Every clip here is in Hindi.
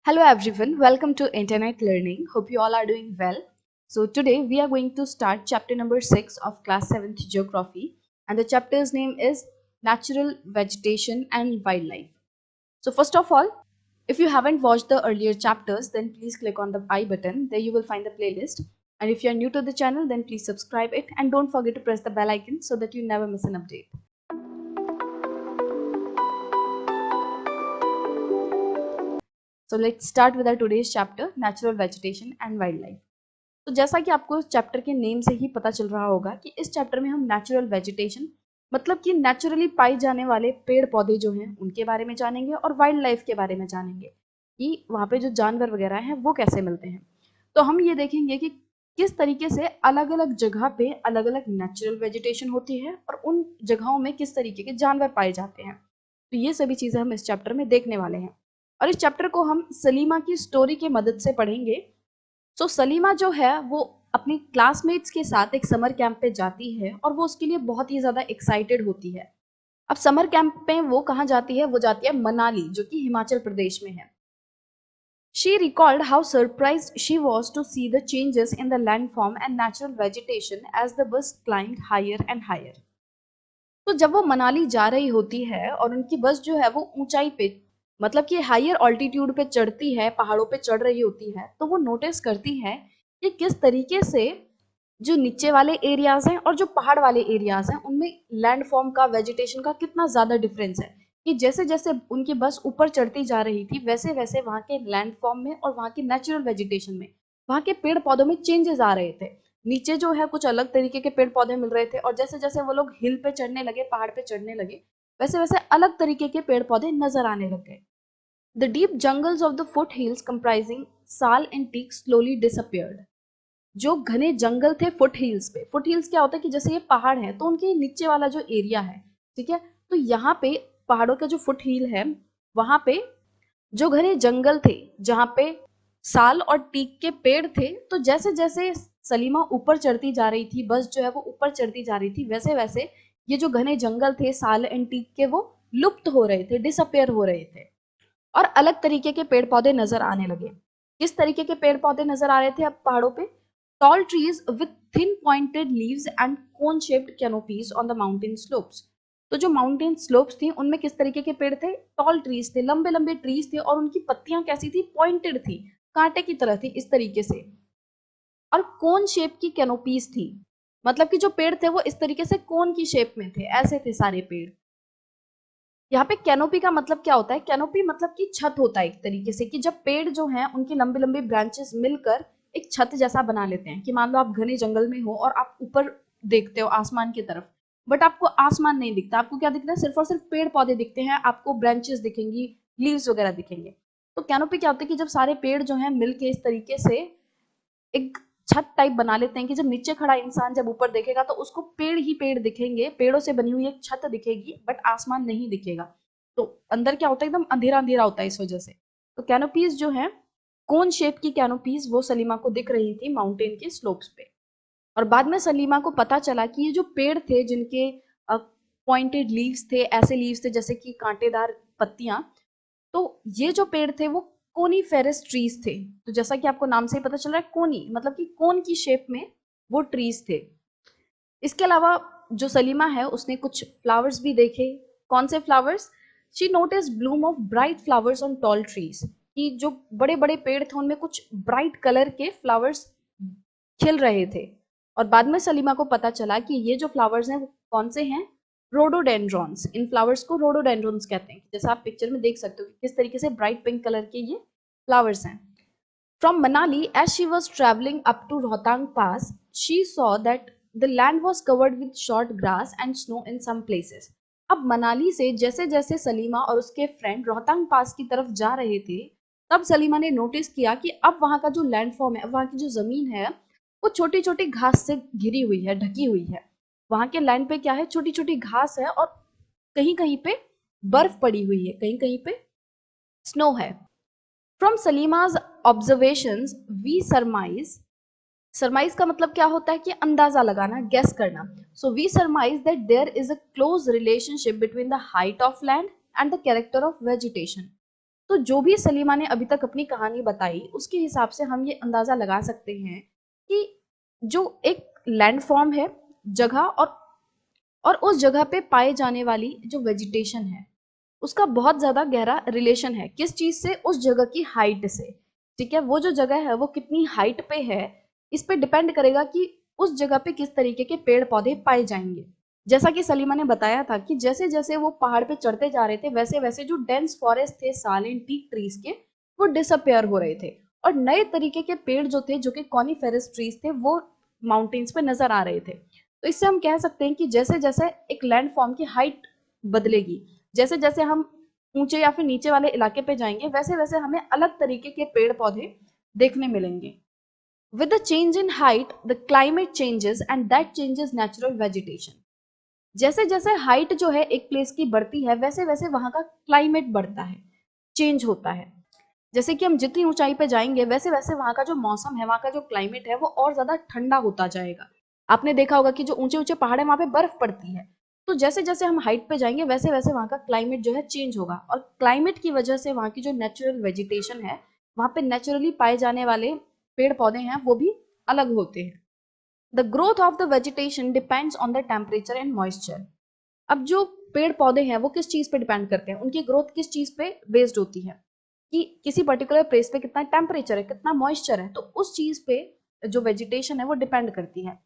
Hello everyone, welcome to Internet Learning. Hope you all are doing well. So today we are going to start chapter number 6 of class 7th geography, and the chapter's name is Natural Vegetation and Wildlife. So first of all, if you haven't watched the earlier chapters, then please click on the I button. There you will find the playlist. And if you are new to the channel, then please subscribe it and don't forget to press the bell icon so that you never miss an update. So let's start with our today's chapter, Natural Vegetation and Wildlife. तो जैसा कि आपको इस चैप्टर के नेम से ही पता चल रहा होगा कि इस चैप्टर में हम नेचुरल वेजिटेशन मतलब कि नेचुरली पाए जाने वाले पेड़ पौधे जो हैं उनके बारे में जानेंगे और वाइल्ड लाइफ के बारे में जानेंगे कि वहाँ पे जो जानवर वगैरह हैं वो कैसे मिलते हैं। तो हम ये देखेंगे कि किस तरीके से अलग अलग जगह पे अलग अलग नेचुरल वेजिटेशन होती है और उन जगहों में किस तरीके के जानवर पाए जाते हैं। तो ये सभी चीज़ें हम इस चैप्टर में देखने वाले हैं और इस चैप्टर को हम सलीमा की स्टोरी की मदद से पढ़ेंगे। तो सलीमा जो है वो अपनी क्लासमेट्स के साथ एक समर कैंप पे जाती है और वो उसके लिए बहुत ही ज़्यादा एक्साइटेड होती है। अब समर कैंप पे वो कहाँ जाती है? वो जाती है मनाली, जो कि हिमाचल प्रदेश में है। She recalled how surprised she was to see the changes in the landform and natural vegetation as the bus climbed higher and higher. तो जब वो मनाली जा रही होती है और उनकी बस जो है वो ऊंचाई पे मतलब कि हायर ऑल्टीट्यूड पे चढ़ती है, पहाड़ों पे चढ़ रही होती है, तो वो नोटिस करती है कि किस तरीके से जो नीचे वाले एरियाज हैं और जो पहाड़ वाले एरियाज हैं उनमें लैंडफॉर्म का, वेजिटेशन का कितना ज्यादा डिफरेंस है। कि जैसे जैसे उनकी बस ऊपर चढ़ती जा रही थी वैसे वैसे वहाँ के लैंडफॉर्म में और वहाँ के नेचुरल वेजिटेशन में, वहाँ के पेड़ पौधों में चेंजेस आ रहे थे। नीचे जो है कुछ अलग तरीके के पेड़ पौधे मिल रहे थे और जैसे जैसे वो लोग हिल पे चढ़ने लगे, पहाड़ पे चढ़ने लगे, वैसे वैसे अलग तरीके के पेड़ पौधे नजर आने लग गए। The deep jungles of the foot hills comprising साल एंड टीक स्लोली डिसअपियर्ड। जो घने जंगल थे फुट हिल्स पे, फुट हिल्स क्या होता है कि जैसे ये पहाड़ है तो उनके नीचे वाला जो एरिया है, ठीक है, तो यहाँ पे पहाड़ों का जो फुट हिल है वहां पे जो घने जंगल थे जहाँ पे साल और टीक के पेड़ थे, तो जैसे जैसे सलीमा ऊपर चढ़ती जा रही थी, बस जो है वो ऊपर चढ़ती जा रही थी, वैसे वैसे ये जो घने जंगल थे साल एंड टीक के वो लुप्त हो रहे थे, डिसअपेयर हो रहे थे और अलग तरीके के पेड़ पौधे नजर आने लगे। किस तरीके के पेड़ पौधे नजर आ रहे थे अब पहाड़ों पे? Tall trees with thin pointed leaves and cone shaped canopies on the mountain slopes. तो जो माउंटेन स्लोप्स थी उनमें किस तरीके के पेड़ थे? टॉल ट्रीज थे, लंबे लंबे ट्रीज थे और उनकी पत्तियां कैसी थी? पॉइंटेड थी, कांटे की तरह थी, इस तरीके से। और कोन शेप की कैनोपीज थी, मतलब कि जो पेड़ थे वो इस तरीके से कोन की शेप में थे, ऐसे थे सारे पेड़। यहाँ पे कैनोपी का मतलब क्या होता है? कैनोपी मतलब कि छत होता है एक तरीके से, कि जब पेड़ जो हैं उनकी लंबी लंबी ब्रांचेस मिलकर एक छत जैसा बना लेते हैं। कि मान लो आप घने जंगल में हो और आप ऊपर देखते हो आसमान की तरफ, बट आपको आसमान नहीं दिखता, आपको क्या दिखता है? सिर्फ और सिर्फ पेड़ पौधे दिखते हैं, आपको ब्रांचेस दिखेंगी, लीव्स वगैरह दिखेंगे। तो कैनोपी क्या होता है कि जब सारे पेड़ जो हैं मिलके इस तरीके से एक छत टाइप बना लेते हैं कि जब नीचे खड़ा इंसान जब ऊपर देखेगा तो उसको पेड़ ही पेड़ दिखेंगे, पेड़ों से बनी हुई एक छत दिखेगी, बट आसमान नहीं दिखेगा। तो अंदर क्या होता है? एकदम अंधेरा अंधेरा होता है इस वजह से। तो कैनोपीज जो है, कोन शेप की कैनोपीज वो सलीमा को दिख रही थी माउंटेन के स्लोप्स पे। और बाद में सलीमा को पता चला कि ये जो पेड़ थे जिनके पॉइंटेड लीव्स थे, ऐसे लीव्स थे जैसे कि कांटेदार पत्तियां, तो ये जो पेड़ थे वो कोनीफेरस ट्रीज थे। तो जैसा कि आपको नाम से ही पता चल रहा है, कोनी मतलब कि कोन की शेप में वो ट्रीज थे। इसके अलावा जो सलीमा है उसने कुछ फ्लावर्स भी देखे। कौन से flowers? She notice Bloom of bright flowers on tall trees. कि जो बड़े बड़े पेड़ थे उनमें कुछ ब्राइट कलर के फ्लावर्स खिल रहे थे। और बाद में सलीमा को पता चला कि ये जो फ्लावर्स हैं वो कौन से हैं? रोडोडेंड्रॉन्स। इन फ्लावर्स को रोडोडेंड्रॉन्स कहते हैं। जैसा आप पिक्चर में देख सकते हो कि किस तरीके से ब्राइट पिंक कलर के ये फ्लावर्स हैं। From Manali, as she was traveling up to Rohtang Pass, she saw that the land was covered with short grass and snow in some places. अब मनाली से जैसे जैसे सलीमा और उसके फ्रेंड रोहतांग पास की तरफ जा रहे थे, तब सलीमा ने नोटिस किया कि अब वहाँ का जो लैंडफॉर्म है, वहाँ की जो जमीन है, वो छोटी छोटी घास से घिरी हुई है, ढकी हुई है। वहाँ के लैंड पे क्या है? छोटी छोटी घास है और कहीं कहीं पे बर्फ पड़ी हुई है, कहीं कहीं पे स्नो है। फ्रॉम सलीमाज ऑब्जर्वेशंस वी सरमाइज का मतलब क्या होता है? कि अंदाजा लगाना, गेस करना। So we surmise that there is a close relationship between the height of land and the character of vegetation. तो जो भी सलीमा ने अभी तक अपनी कहानी बताई उसके हिसाब से हम ये अंदाजा लगा सकते हैं कि जो एक लैंड फॉर्म है, जगह और उस जगह पे पाए जाने वाली जो वेजिटेशन है उसका बहुत ज्यादा गहरा रिलेशन है। किस चीज से? उस जगह की हाइट से। ठीक है, वो जो जगह है वो कितनी हाइट पे है, इस पे डिपेंड करेगा कि उस जगह पे किस तरीके के पेड़ पौधे पाए जाएंगे। जैसा कि सलीमा ने बताया था कि जैसे जैसे वो पहाड़ पे चढ़ते जा रहे थे वैसे वैसे जो डेंस फॉरेस्ट थे साइलेंट टीक ट्रीज के, वो डिसअपेयर हो रहे थे और नए तरीके के पेड़ जो थे, जो कि कॉनिफेरस ट्रीज थे, वो माउंटेन्स पे नजर आ रहे थे। तो इससे हम कह सकते हैं कि जैसे जैसे एक लैंड फॉर्म की हाइट बदलेगी, जैसे जैसे हम ऊंचे या फिर नीचे वाले इलाके पे जाएंगे, वैसे वैसे हमें अलग तरीके के पेड़ पौधे देखने मिलेंगे। With the change in height the climate changes and that changes natural vegetation. जैसे जैसे हाइट जो है एक प्लेस की बढ़ती है वैसे वैसे वहां का क्लाइमेट बढ़ता है, चेंज होता है। जैसे कि हम जितनी ऊंचाई पे जाएंगे वैसे वैसे वहां का जो मौसम है, वहां का जो क्लाइमेट है वो और ज्यादा ठंडा होता जाएगा। आपने देखा होगा कि जो ऊंचे ऊंचे पहाड़ है वहां पे बर्फ पड़ती है। तो जैसे जैसे हम हाइट पे जाएंगे वैसे वैसे वहां का क्लाइमेट जो है चेंज होगा और क्लाइमेट की वजह से वहां की जो नेचुरल वेजिटेशन है, वहां पे नेचुरली पाए जाने वाले पेड़ पौधे हैं वो भी अलग होते हैं। The growth of the vegetation depends on the temperature and moisture. अब जो पेड़ पौधे हैं वो किस चीज पे डिपेंड करते हैं, उनकी ग्रोथ किस चीज पे बेस्ड होती है कि किसी पर्टिकुलर प्लेस पे कितना टेम्परेचर है, कितना मॉइस्चर है, तो उस चीज पे जो वेजिटेशन है वो डिपेंड करती है।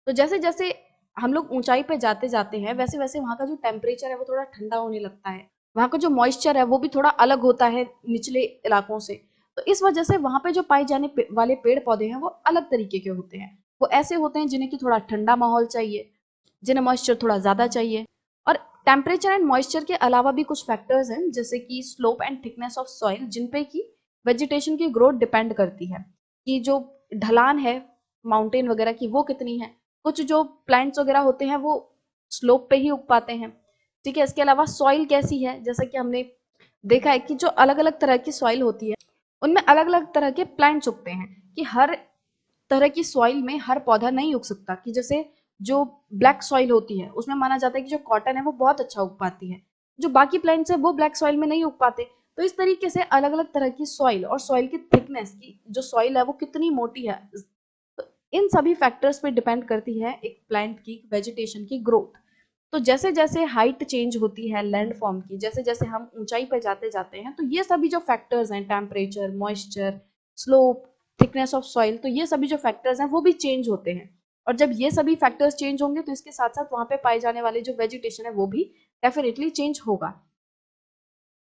तो जैसे जैसे हम लोग ऊंचाई पे जाते जाते हैं वैसे वैसे वहां का जो टेम्परेचर है वो थोड़ा ठंडा होने लगता है, वहां का जो मॉइस्चर है वो भी थोड़ा अलग होता है निचले इलाकों से। तो इस वजह से वहां पे जो पाए जाने वाले पेड़ पौधे हैं वो अलग तरीके के होते हैं। वो ऐसे होते हैं जिन्हें कि थोड़ा ठंडा माहौल चाहिए, जिन्हें मॉइस्चर थोड़ा ज्यादा चाहिए। और टेम्परेचर एंड मॉइस्चर के अलावा भी कुछ फैक्टर्स हैं जैसे कि slope and thickness of soil, जिन पे की वेजिटेशन की ग्रोथ डिपेंड करती है कि जो ढलान है माउंटेन वगैरह की वो कितनी है। कुछ जो प्लांट्स वगैरह होते हैं वो स्लोप पे ही उग पाते हैं। ठीक है, इसके अलावा सॉइल कैसी है, जैसा कि हमने देखा है कि जो अलग अलग तरह की सॉइल होती है उनमें अलग अलग तरह के प्लांट्स उगते हैं, कि हर तरह की सॉइल में हर पौधा नहीं उग सकता। कि जैसे जो ब्लैक सॉइल होती है उसमें माना जाता है कि जो कॉटन है वो बहुत अच्छा उग पाती है, जो बाकी प्लांट्स है वो ब्लैक सॉइल में नहीं उग पाते। तो इस तरीके से अलग अलग तरह की सॉइल और सॉइल की थिकनेस की जो सॉइल है वो कितनी मोटी है, तो इन सभी फैक्टर्स पे डिपेंड करती है एक प्लांट की वेजिटेशन की ग्रोथ। तो जैसे जैसे हाइट चेंज होती है लैंड फॉर्म की, जैसे जैसे हम ऊंचाई पर जाते जाते हैं, तो ये सभी जो फैक्टर्स हैं, temperature, moisture, slope, thickness of soil, तो ये सभी जो फैक्टर्स हैं वो भी चेंज होते हैं। और जब ये सभी फैक्टर्स चेंज होंगे तो इसके साथ साथ वहां पे पाए जाने वाले जो वेजिटेशन है वो भी डेफिनेटली चेंज होगा।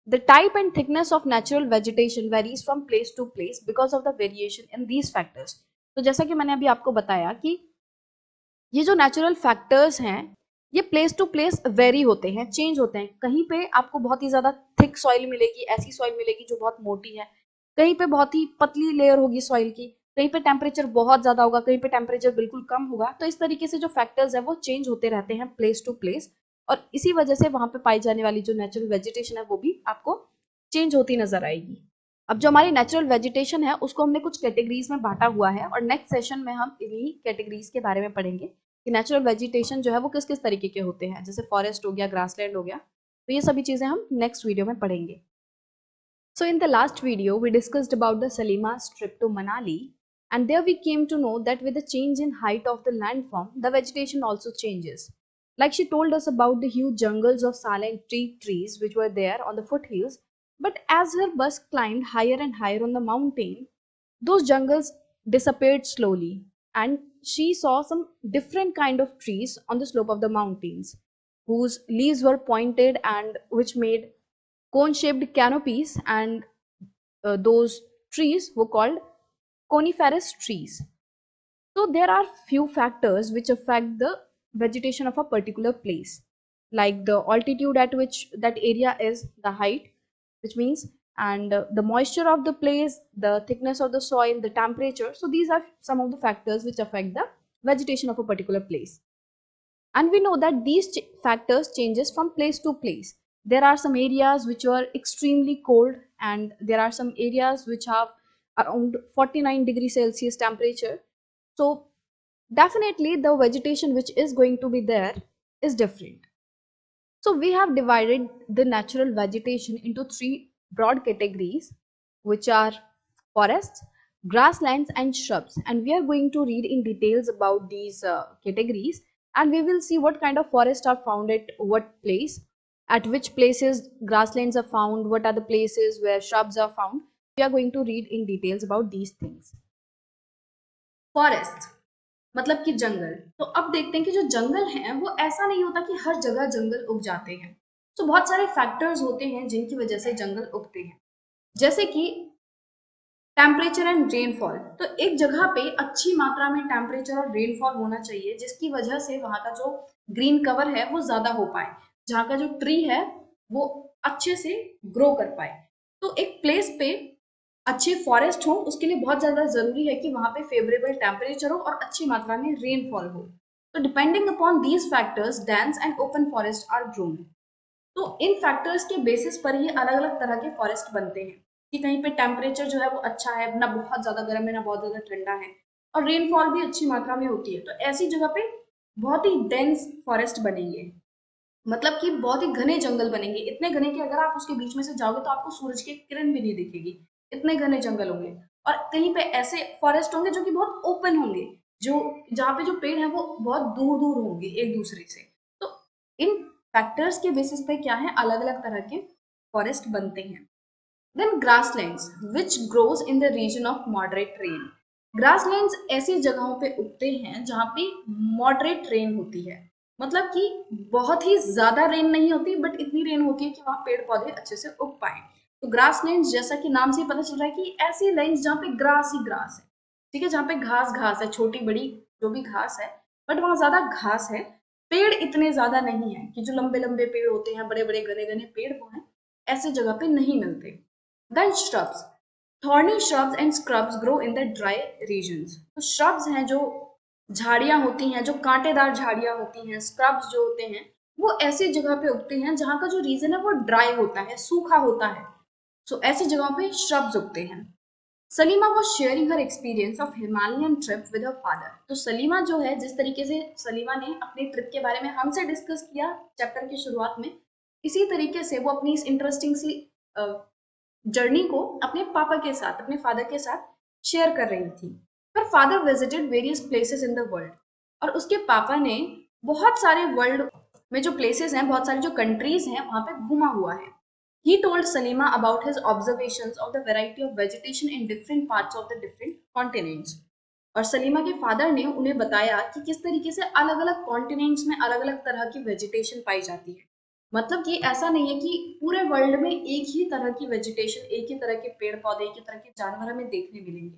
The type and thickness of natural vegetation varies from place to place because of the variation in these factors. तो जैसा कि मैंने अभी आपको बताया कि ये जो नेचुरल फैक्टर्स हैं ये प्लेस टू प्लेस वेरी होते हैं, चेंज होते हैं। कहीं पे आपको बहुत ही ज्यादा थिक सॉइल मिलेगी, ऐसी सॉइल मिलेगी जो बहुत मोटी है, कहीं पे बहुत ही पतली लेयर होगी सॉइल की, कहीं पे टेम्परेचर बहुत ज्यादा होगा, कहीं पे टेम्परेचर बिल्कुल कम होगा। तो इस तरीके से जो फैक्टर्स है वो चेंज होते रहते हैं प्लेस टू प्लेस, और इसी वजह से वहां पे पाई जाने वाली जो नेचुरल वेजिटेशन है वो भी आपको चेंज होती नजर आएगी। अब जो हमारी नेचुरल वेजिटेशन है उसको हमने कुछ कैटेगरीज में बांटा हुआ है और नेक्स्ट सेशन में हम इन्हीं कैटेगरीज के बारे में पढ़ेंगे कि नेचुरल वेजिटेशन जो है वो किस किस तरीके के होते हैं, जैसे फॉरेस्ट हो गया, ग्रासलैंड हो गया। तो ये सभी चीजें हम नेक्स्ट वीडियो में पढ़ेंगे। So in the last video, we discussed about the Salima's trip to Manali, and there we came to know that with the change in height of the landform, the vegetation also changes. Like she told us about the huge jungles of silent teak trees which were there on the foothills, but as her bus climbed higher and higher on the mountain, those jungles disappeared slowly, and she saw some different kind of trees on the slope of the mountains, whose leaves were pointed and which made cone-shaped canopies, and those trees were called coniferous trees. So there are few factors which affect the vegetation of a particular place, like the altitude at which that area is, the height, which means, and the moisture of the place, the thickness of the soil, the temperature. So these are some of the factors which affect the vegetation of a particular place. And we know that these factors changes from place to place. There are some areas which are extremely cold, and there are some areas which have around 49 degrees Celsius temperature. So definitely the vegetation which is going to be there is different. So we have divided the natural vegetation into three broad categories which are forests, grasslands and shrubs, and we are going to read in details about these categories, and we will see what kind of forests are found at what place, at which places grasslands are found, what are the places where shrubs are found. We are going to read in details about these things. Forest मतलब कि जंगल। तो अब देखते हैं कि जो जंगल है वो ऐसा नहीं होता कि हर जगह जंगल उग जाते हैं। तो बहुत सारे फैक्टर्स होते हैं जिनकी वजह से जंगल उगते हैं, जैसे कि टेम्परेचर एंड रेनफॉल। तो एक जगह पे अच्छी मात्रा में टेम्परेचर और रेनफॉल होना चाहिए जिसकी वजह से वहां का जो ग्रीन कवर है वो ज्यादा हो पाए, जहाँ का जो ट्री है वो अच्छे से ग्रो कर पाए। तो एक प्लेस पे अच्छे फॉरेस्ट हो उसके लिए बहुत ज्यादा जरूरी है कि वहां पे फेवरेबल टेम्परेचर हो और अच्छी मात्रा में रेनफॉल हो। तो depending upon these factors dense and open forest are grown. तो इन फैक्टर्स के बेसिस पर ही अलग अलग तरह के फॉरेस्ट बनते हैं कि कहीं पे टेम्परेचर जो है वो अच्छा है, ना बहुत ज्यादा गर्म है ना बहुत ज्यादा ठंडा है, और रेनफॉल भी अच्छी मात्रा में होती है। तो ऐसी जगह पे बहुत ही डेंस फॉरेस्ट बनेंगे, मतलब कि बहुत ही घने जंगल बनेंगे, इतने घने कि अगर आप उसके बीच में से जाओगे तो आपको सूरज की किरण भी नहीं दिखेगी, इतने घने जंगल होंगे। और कहीं पे ऐसे फॉरेस्ट होंगे जो कि बहुत ओपन होंगे, जो जहाँ पे जो पेड़ है वो बहुत दूर दूर होंगे एक दूसरे से। तो इन फैक्टर्स के बेसिस पे क्या है, अलग अलग तरह के फॉरेस्ट बनते हैं। Then grasslands which grows in the region of moderate rain. Grasslands ऐसी जगहों पे उगते हैं जहाँ पे मॉडरेट रेन होती है, मतलब कि बहुत ही ज्यादा रेन नहीं होती बट इतनी रेन होती है कि वहां पेड़ पौधे अच्छे से उग पाए। तो ग्रासलैंड्स जैसा कि नाम से ही पता चल रहा है कि ऐसी लैंड्स जहाँ पे ग्रास ही ग्रास है, ठीक है, जहाँ पे घास घास है, छोटी बड़ी जो भी घास है, बट वहां ज्यादा घास है, पेड़ इतने ज्यादा नहीं है कि जो लंबे लंबे पेड़ होते हैं, बड़े बड़े घने घने पेड़ वो हैं, ऐसे जगह पे नहीं मिलते। Then shrubs, thorny shrubs and scrubs grow in the dry regions. तो श्रब्स हैं जो झाड़ियां होती हैं, जो कांटेदार झाड़ियां होती हैं, स्क्रब्स जो होते हैं वो ऐसी जगह पे उगते हैं जहाँ का जो रीजन है वो ड्राई होता है, सूखा होता है। सो ऐसी जगहों पे श्रब्स उगते हैं। Salima was sharing her experience of Himalayan trip with her father. तो सलीमा जो है, जिस तरीके से सलीमा ने अपने ट्रिप के बारे में हमसे डिस्कस किया चैप्टर की शुरुआत में, इसी तरीके से वो अपनी इस इंटरेस्टिंग सी जर्नी को अपने पापा के साथ, अपने फादर के साथ शेयर कर रही थी। her father visited various places in the world, और उसके पापा ने बहुत सारे वर्ल्ड में जो प्लेसेस हैं, बहुत सारी जो कंट्रीज हैं वहां पे घूमा हुआ है। he told Salima about his observations of the variety of vegetation in different parts of the different continents। और सलीमा के फादर ने उन्हें बताया कि किस तरीके से अलग अलग कॉन्टिनेंट्स में अलग अलग तरह की वेजिटेशन पाई जाती है। मतलब कि ऐसा नहीं है कि पूरे वर्ल्ड में एक ही तरह की वेजिटेशन, एक ही तरह के पेड़ पौधे, एक ही तरह के जानवर हमें देखने मिलेंगे,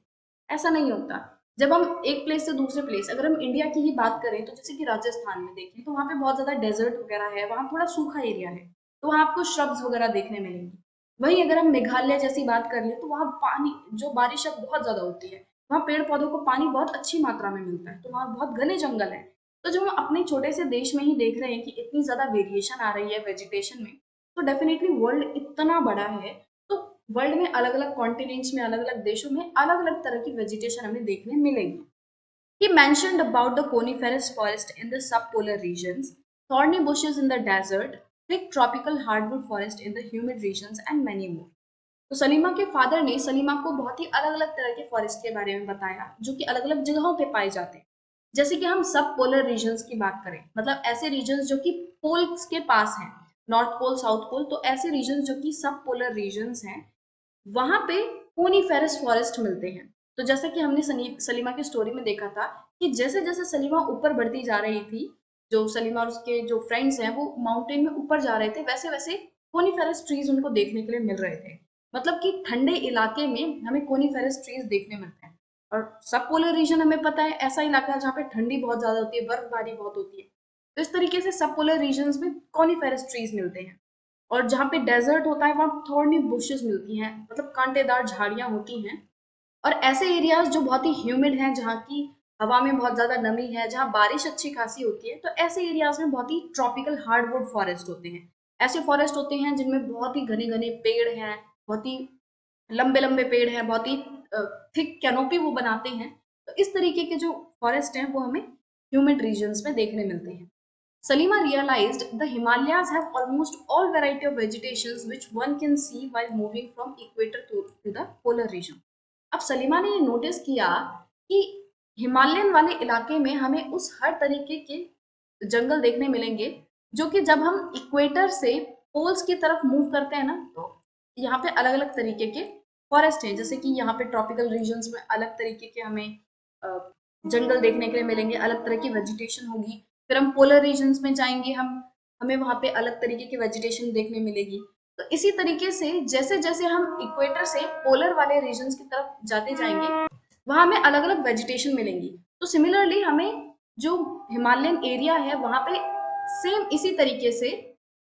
ऐसा नहीं होता। जब हम एक प्लेस से दूसरे प्लेस, अगर हम इंडिया की ही बात करें तो जैसे कि राजस्थान में देखें तो वहाँ पे बहुत ज्यादा डेजर्ट वगैरह है, वहाँ थोड़ा सूखा एरिया है, तो वहाँ आपको श्रब्स वगैरह देखने मिलेंगी। वहीं अगर हम मेघालय जैसी बात कर लें तो वहाँ पानी, जो बारिश अब बहुत ज्यादा होती है, वहाँ पेड़ पौधों को पानी बहुत अच्छी मात्रा में मिलता है, तो वहाँ बहुत घने जंगल है। तो जब हम अपने छोटे से देश में ही देख रहे हैं कि इतनी ज्यादा वेरिएशन आ रही है वेजिटेशन में, तो डेफिनेटली वर्ल्ड इतना बड़ा है, तो वर्ल्ड में अलग अलग कॉन्टिनेंट्स में, अलग अलग देशों में अलग अलग तरह की वेजिटेशन हमें देखने मिलेगी। He mentioned about the coniferous forest in the subpolar regions, thorny bushes in the desert, thick tropical hardwood forest in the humid regions and many more। तो सलीमा के फादर ने सलीमा को बहुत ही अलग अलग तरह के फॉरेस्ट के बारे में बताया जो कि अलग अलग जगहों पे पाए जाते हैं। जैसे कि हम सब पोलर रीजन्स की बात करें, मतलब ऐसे रीजन्स जो कि पोल्स के पास हैं, नॉर्थ पोल साउथ पोल, तो ऐसे रीजन्स जो कि सब पोलर रीजन्स हैं वहां पे कोनीफेरस फॉरेस्ट मिलते हैं। तो जैसा कि हमने सलीमा की स्टोरी में देखा था कि जैसे जैसे सलीमा ऊपर बढ़ती जा रही थी, जो सलीमा और उसके जो फ्रेंड्स हैं वो माउंटेन में ऊपर जा रहे थे, वैसे वैसे कोनीफेरस ट्रीज उनको देखने के लिए मिल रहे थे। मतलब कि ठंडे इलाके में हमें कोनीफेरस ट्रीज देखने मिलते हैं, और सब पोलर रीजन हमें पता है ऐसा इलाका है जहाँ पे ठंडी बहुत ज्यादा होती है, बर्फबारी बहुत होती है। तो इस तरीके से सब पोलर रीजन में कोनीफेरस ट्रीज मिलते हैं। और जहाँ पे डेजर्ट होता है वहाँ थॉर्नी बुशेस मिलती हैं, मतलब कांटेदार झाड़ियां होती हैं। और ऐसे एरियाज जो बहुत ही ह्यूमिड हैं, जहाँ की हवा में बहुत ज्यादा नमी है, जहाँ बारिश अच्छी खासी होती है, तो ऐसे एरियाज में बहुत ही ट्रॉपिकल हार्डवुड फॉरेस्ट होते हैं। ऐसे फॉरेस्ट होते हैं जिनमें बहुत ही घने घने पेड़ हैं, बहुत ही लंबे लंबे पेड़ हैं, बहुत ही थिक कैनोपी वो बनाते हैं। तो इस तरीके के जो फॉरेस्ट हैं वो हमें ह्यूमिड रीजन्स में देखने मिलते हैं। Salima realized the Himalayas have almost all variety of vegetations which one can see while moving from equator to the polar region. अब सलीमा ने ये नोटिस किया कि हिमालयन वाले इलाके में हमें उस हर तरीके के जंगल देखने मिलेंगे जो कि जब हम इक्वेटर से पोल्स की तरफ मूव करते हैं ना, तो यहाँ पे अलग अलग तरीके के फॉरेस्ट हैं। जैसे कि यहाँ पे ट्रॉपिकल रीजन्स में अलग तरीके के हमें जंगल देखने के लिए मिलेंगे, अलग तरह की वेजिटेशन होगी। फिर हम पोलर रीजन्स में जाएंगे, हमें वहाँ पे अलग तरीके की वेजिटेशन देखने मिलेगी। तो इसी तरीके से जैसे जैसे हम इक्वेटर से पोलर वाले रीजन्स की तरफ जाते जाएंगे, वहाँ हमें अलग अलग वेजिटेशन मिलेंगी। तो सिमिलरली हमें जो हिमालयन एरिया है वहाँ पे सेम इसी तरीके से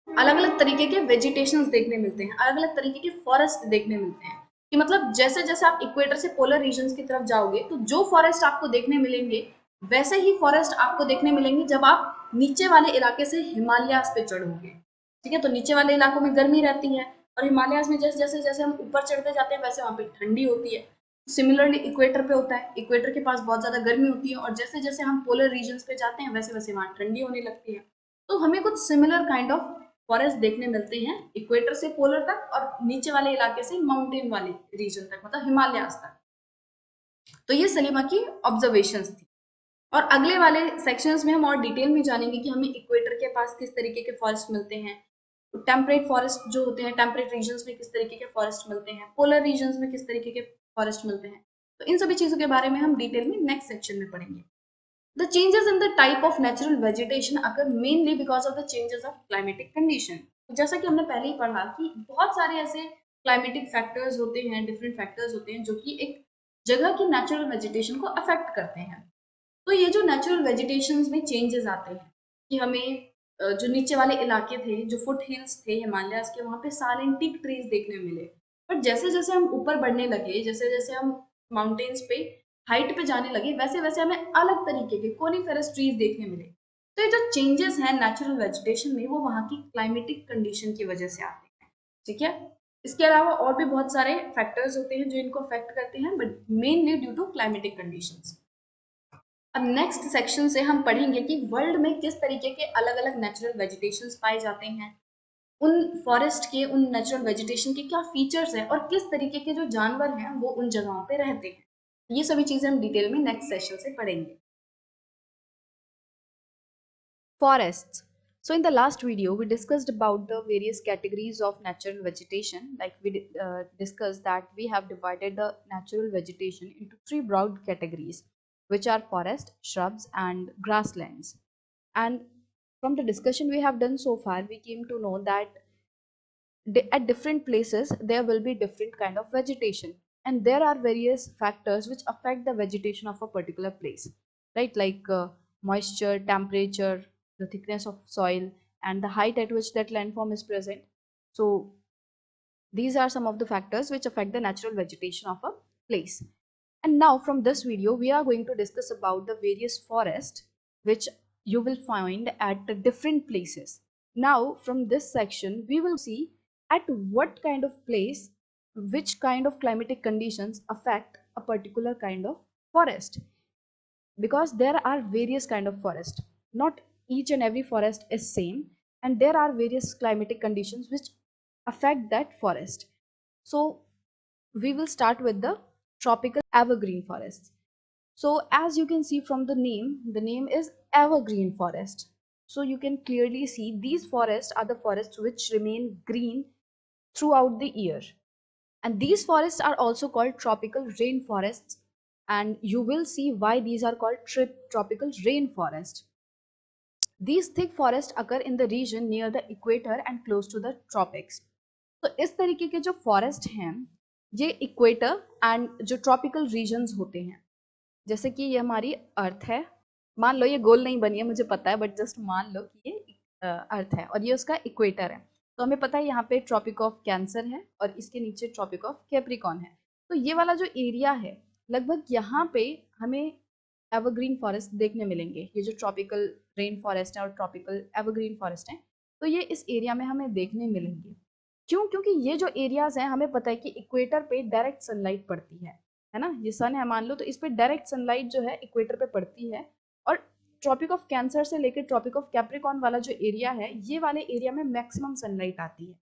अलग अलग तरीके के वेजिटेशन देखने मिलते हैं, अलग अलग तरीके के फॉरेस्ट देखने मिलते हैं। कि मतलब जैसे जैसे आप इक्वेटर से पोलर रीजन्स की तरफ जाओगे तो जो फॉरेस्ट आपको देखने मिलेंगे वैसे ही फॉरेस्ट आपको देखने मिलेंगे जब आप नीचे वाले इलाके से हिमालयास पे चढ़ोगे। ठीक है, तो नीचे वाले इलाकों में गर्मी रहती है और हिमालयास में जैसे जैसे जैसे हम ऊपर चढ़ते जाते हैं वैसे वहाँ पे ठंडी होती है। सिमिलरली इक्वेटर पे होता है, इक्वेटर के पास बहुत ज्यादा गर्मी होती है और जैसे जैसे हम पोलर रीजन्स पे जाते हैं वैसे वैसे वहाँ ठंडी होने लगती है। तो हमें कुछ सिमिलर काइंड ऑफ फॉरेस्ट देखने मिलते हैं इक्वेटर से पोलर तक और नीचे वाले इलाके से माउंटेन वाले रीजन तक, मतलब हिमालयास तक। तो ये सलीमा की ऑब्जर्वेशंस थी और अगले वाले सेक्शंस में हम और डिटेल में जानेंगे कि हमें इक्वेटर के पास किस तरीके के फॉरेस्ट मिलते हैं, टेम्परेट फॉरेस्ट जो होते हैं टेम्परेट रीजन्स में किस तरीके के फॉरेस्ट मिलते हैं, पोलर रीजन्स में किस तरीके के फॉरेस्ट मिलते हैं। तो इन सभी चीजों के बारे में हम डिटेल में नेक्स्ट सेक्शन में पढ़ेंगे। The changes in the type of natural vegetation occur mainly because of the changes of climatic condition. तो जैसा कि हमने पहले ही पढ़ा कि बहुत सारे ऐसे क्लाइमेटिक फैक्टर्स होते हैं, डिफरेंट फैक्टर्स होते हैं जो कि एक जगह की नेचुरल वेजिटेशन को अफेक्ट करते हैं। तो ये जो नेचुरल वेजिटेशन में चेंजेस आते हैं कि हमें जो नीचे वाले इलाके थे, जो फुट हिल्स थे हिमालयाज के, वहाँ पे साइलेंटिक ट्रीज देखने मिले। बट जैसे जैसे हम ऊपर बढ़ने लगे, जैसे जैसे हम माउंटेन्स पे हाइट पे जाने लगे, वैसे वैसे हमें अलग तरीके के कोनिफेरस ट्रीज देखने मिले। तो ये जो चेंजेस हैं नेचुरल वेजिटेशन में वो वहाँ की क्लाइमेटिक कंडीशन की वजह से आते हैं। ठीक है, इसके अलावा और भी बहुत सारे फैक्टर्स होते हैं जो इनको अफेक्ट करते हैं, but mainly due to climatic conditions. अब नेक्स्ट सेक्शन से हम पढ़ेंगे कि वर्ल्ड में किस तरीके के अलग अलग नेचुरल वेजिटेशंस पाए जाते हैं, उन फॉरेस्ट के उन नेचुरल वेजिटेशन के क्या फीचर्स हैं और किस तरीके के जो जानवर हैं वो उन जगहों पे रहते हैं। ये सभी चीजें हम डिटेल में नेक्स्ट सेशन से पढ़ेंगे। Forests. So in the last video, we discussed about the various categories of natural vegetation. Like we discussed that we have divided the natural vegetation into three broad categories, which are forest, shrubs, and grasslands. And from the discussion we have done so far, we came to know that at different places there will be different kind of vegetation, and there are various factors which affect the vegetation of a particular place, right? Like moisture, temperature, the thickness of soil, and the height at which that landform is present. So these are some of the factors which affect the natural vegetation of a place. And now from this video we are going to discuss about the various forests which you will find at the different places. Now from this section we will see at what kind of place which kind of climatic conditions affect a particular kind of forest, because there are various kind of forest, not each and every forest is same, and there are various climatic conditions which affect that forest. So we will start with the tropical evergreen forests. So as you can see from the name is evergreen forest. So you can clearly see these forests are the forests which remain green throughout the year. And these forests are also called tropical rainforests. And you will see why these are called tropical rainforest. These thick forests occur in the region near the equator and close to the tropics. तो इस तरीके के जो फॉरेस्ट हैं ये इक्वेटर एंड जो ट्रॉपिकल रीजन्स होते हैं, जैसे कि ये हमारी अर्थ है, मान लो ये गोल नहीं बनी है मुझे पता है, बट जस्ट मान लो कि ये अर्थ है और ये उसका इक्वेटर है। तो हमें पता है यहाँ पे ट्रॉपिक ऑफ कैंसर है और इसके नीचे ट्रॉपिक ऑफ कैप्रिकॉन है। तो ये वाला जो एरिया है लगभग यहाँ पे हमें एवरग्रीन फॉरेस्ट देखने मिलेंगे। ये जो ट्रॉपिकल रेन फॉरेस्ट है और ट्रॉपिकल एवरग्रीन फॉरेस्ट है तो ये इस एरिया में हमें देखने मिलेंगे। क्यों? क्योंकि ये जो एरियाज हैं हमें पता है कि इक्वेटर पे डायरेक्ट सनलाइट पड़ती है ना, ये सन है मान लो, तो इस पे डायरेक्ट सनलाइट जो है इक्वेटर पे पड़ती है और ट्रॉपिक ऑफ कैंसर से लेकर ट्रॉपिक ऑफ कैप्रिकॉर्न वाला जो एरिया है, ये वाले एरिया में मैक्सिमम सनलाइट आती है।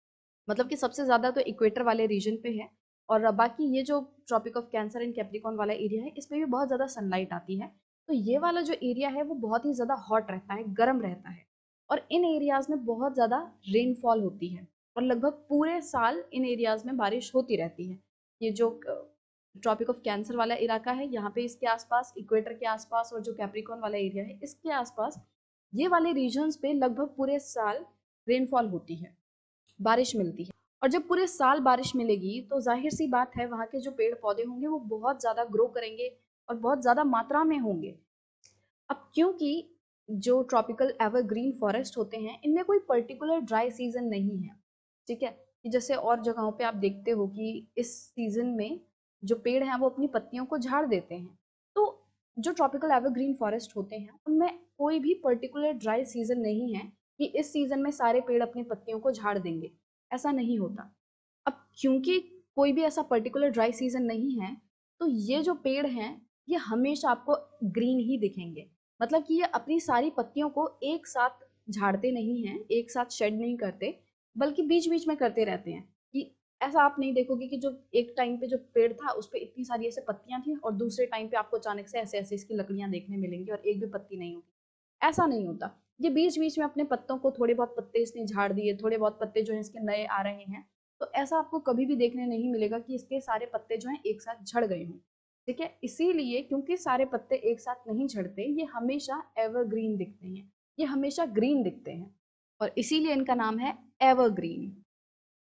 मतलब कि सबसे ज़्यादा तो इक्वेटर वाले रीजन पे है, और बाकी ये जो tropic of Cancer and Capricorn वाला एरिया है, इसमें भी बहुत ज़्यादा सनलाइट आती है। तो ये वाला जो एरिया है वो बहुत ही ज़्यादा हॉट रहता है, गर्म रहता है, और इन एरियाज में बहुत ज़्यादा रेनफॉल होती है, और लगभग पूरे साल इन एरियाज में बारिश होती रहती है। ये जो ट्रॉपिक ऑफ कैंसर वाला इलाका है, यहाँ पे इसके आसपास, इक्वेटर के आसपास, और जो कैप्रिकॉर्न वाला एरिया है इसके आसपास, ये वाले रीजन्स पे लगभग पूरे साल रेनफॉल होती है, बारिश मिलती है। और जब पूरे साल बारिश मिलेगी तो जाहिर सी बात है वहाँ के जो पेड़ पौधे होंगे वो बहुत ज़्यादा ग्रो करेंगे और बहुत ज़्यादा मात्रा में होंगे। अब क्योंकि जो ट्रॉपिकल एवरग्रीन फॉरेस्ट होते हैं इनमें कोई पर्टिकुलर ड्राई सीजन नहीं है, ठीक है, कि जैसे और जगहों पे आप देखते हो कि इस सीजन में जो पेड़ हैं वो अपनी पत्तियों को झाड़ देते हैं। तो जो ट्रॉपिकल एवरग्रीन फॉरेस्ट होते हैं उनमें कोई भी पर्टिकुलर ड्राई सीजन नहीं है कि इस सीजन में सारे पेड़ अपनी पत्तियों को झाड़ देंगे, ऐसा नहीं होता। अब क्योंकि कोई भी ऐसा पर्टिकुलर ड्राई सीजन नहीं है, तो ये जो पेड़ हैं ये हमेशा आपको ग्रीन ही दिखेंगे। मतलब कि ये अपनी सारी पत्तियों को एक साथ झाड़ते नहीं हैं, एक साथ शेड नहीं करते, बल्कि बीच बीच में करते रहते हैं। कि ऐसा आप नहीं देखोगे कि जो एक टाइम पे जो पेड़ था उस पर इतनी सारी ऐसे पत्तियां थी और दूसरे टाइम पे आपको अचानक से ऐसे ऐसे इसकी लकड़ियां देखने मिलेंगी और एक भी पत्ती नहीं होगी, ऐसा नहीं होता। ये बीच बीच में अपने पत्तों को, थोड़े बहुत पत्ते इसने झाड़ दिए, थोड़े बहुत पत्ते जो है इसके नए आ रहे हैं, तो ऐसा आपको कभी भी देखने नहीं मिलेगा कि इसके सारे पत्ते जो हैं एक साथ झड़ गए हों, ठीक है। इसीलिए क्योंकि सारे पत्ते एक साथ नहीं झड़ते, ये हमेशा एवरग्रीन दिखते हैं, ये हमेशा ग्रीन दिखते हैं, और इसीलिए इनका नाम है evergreen.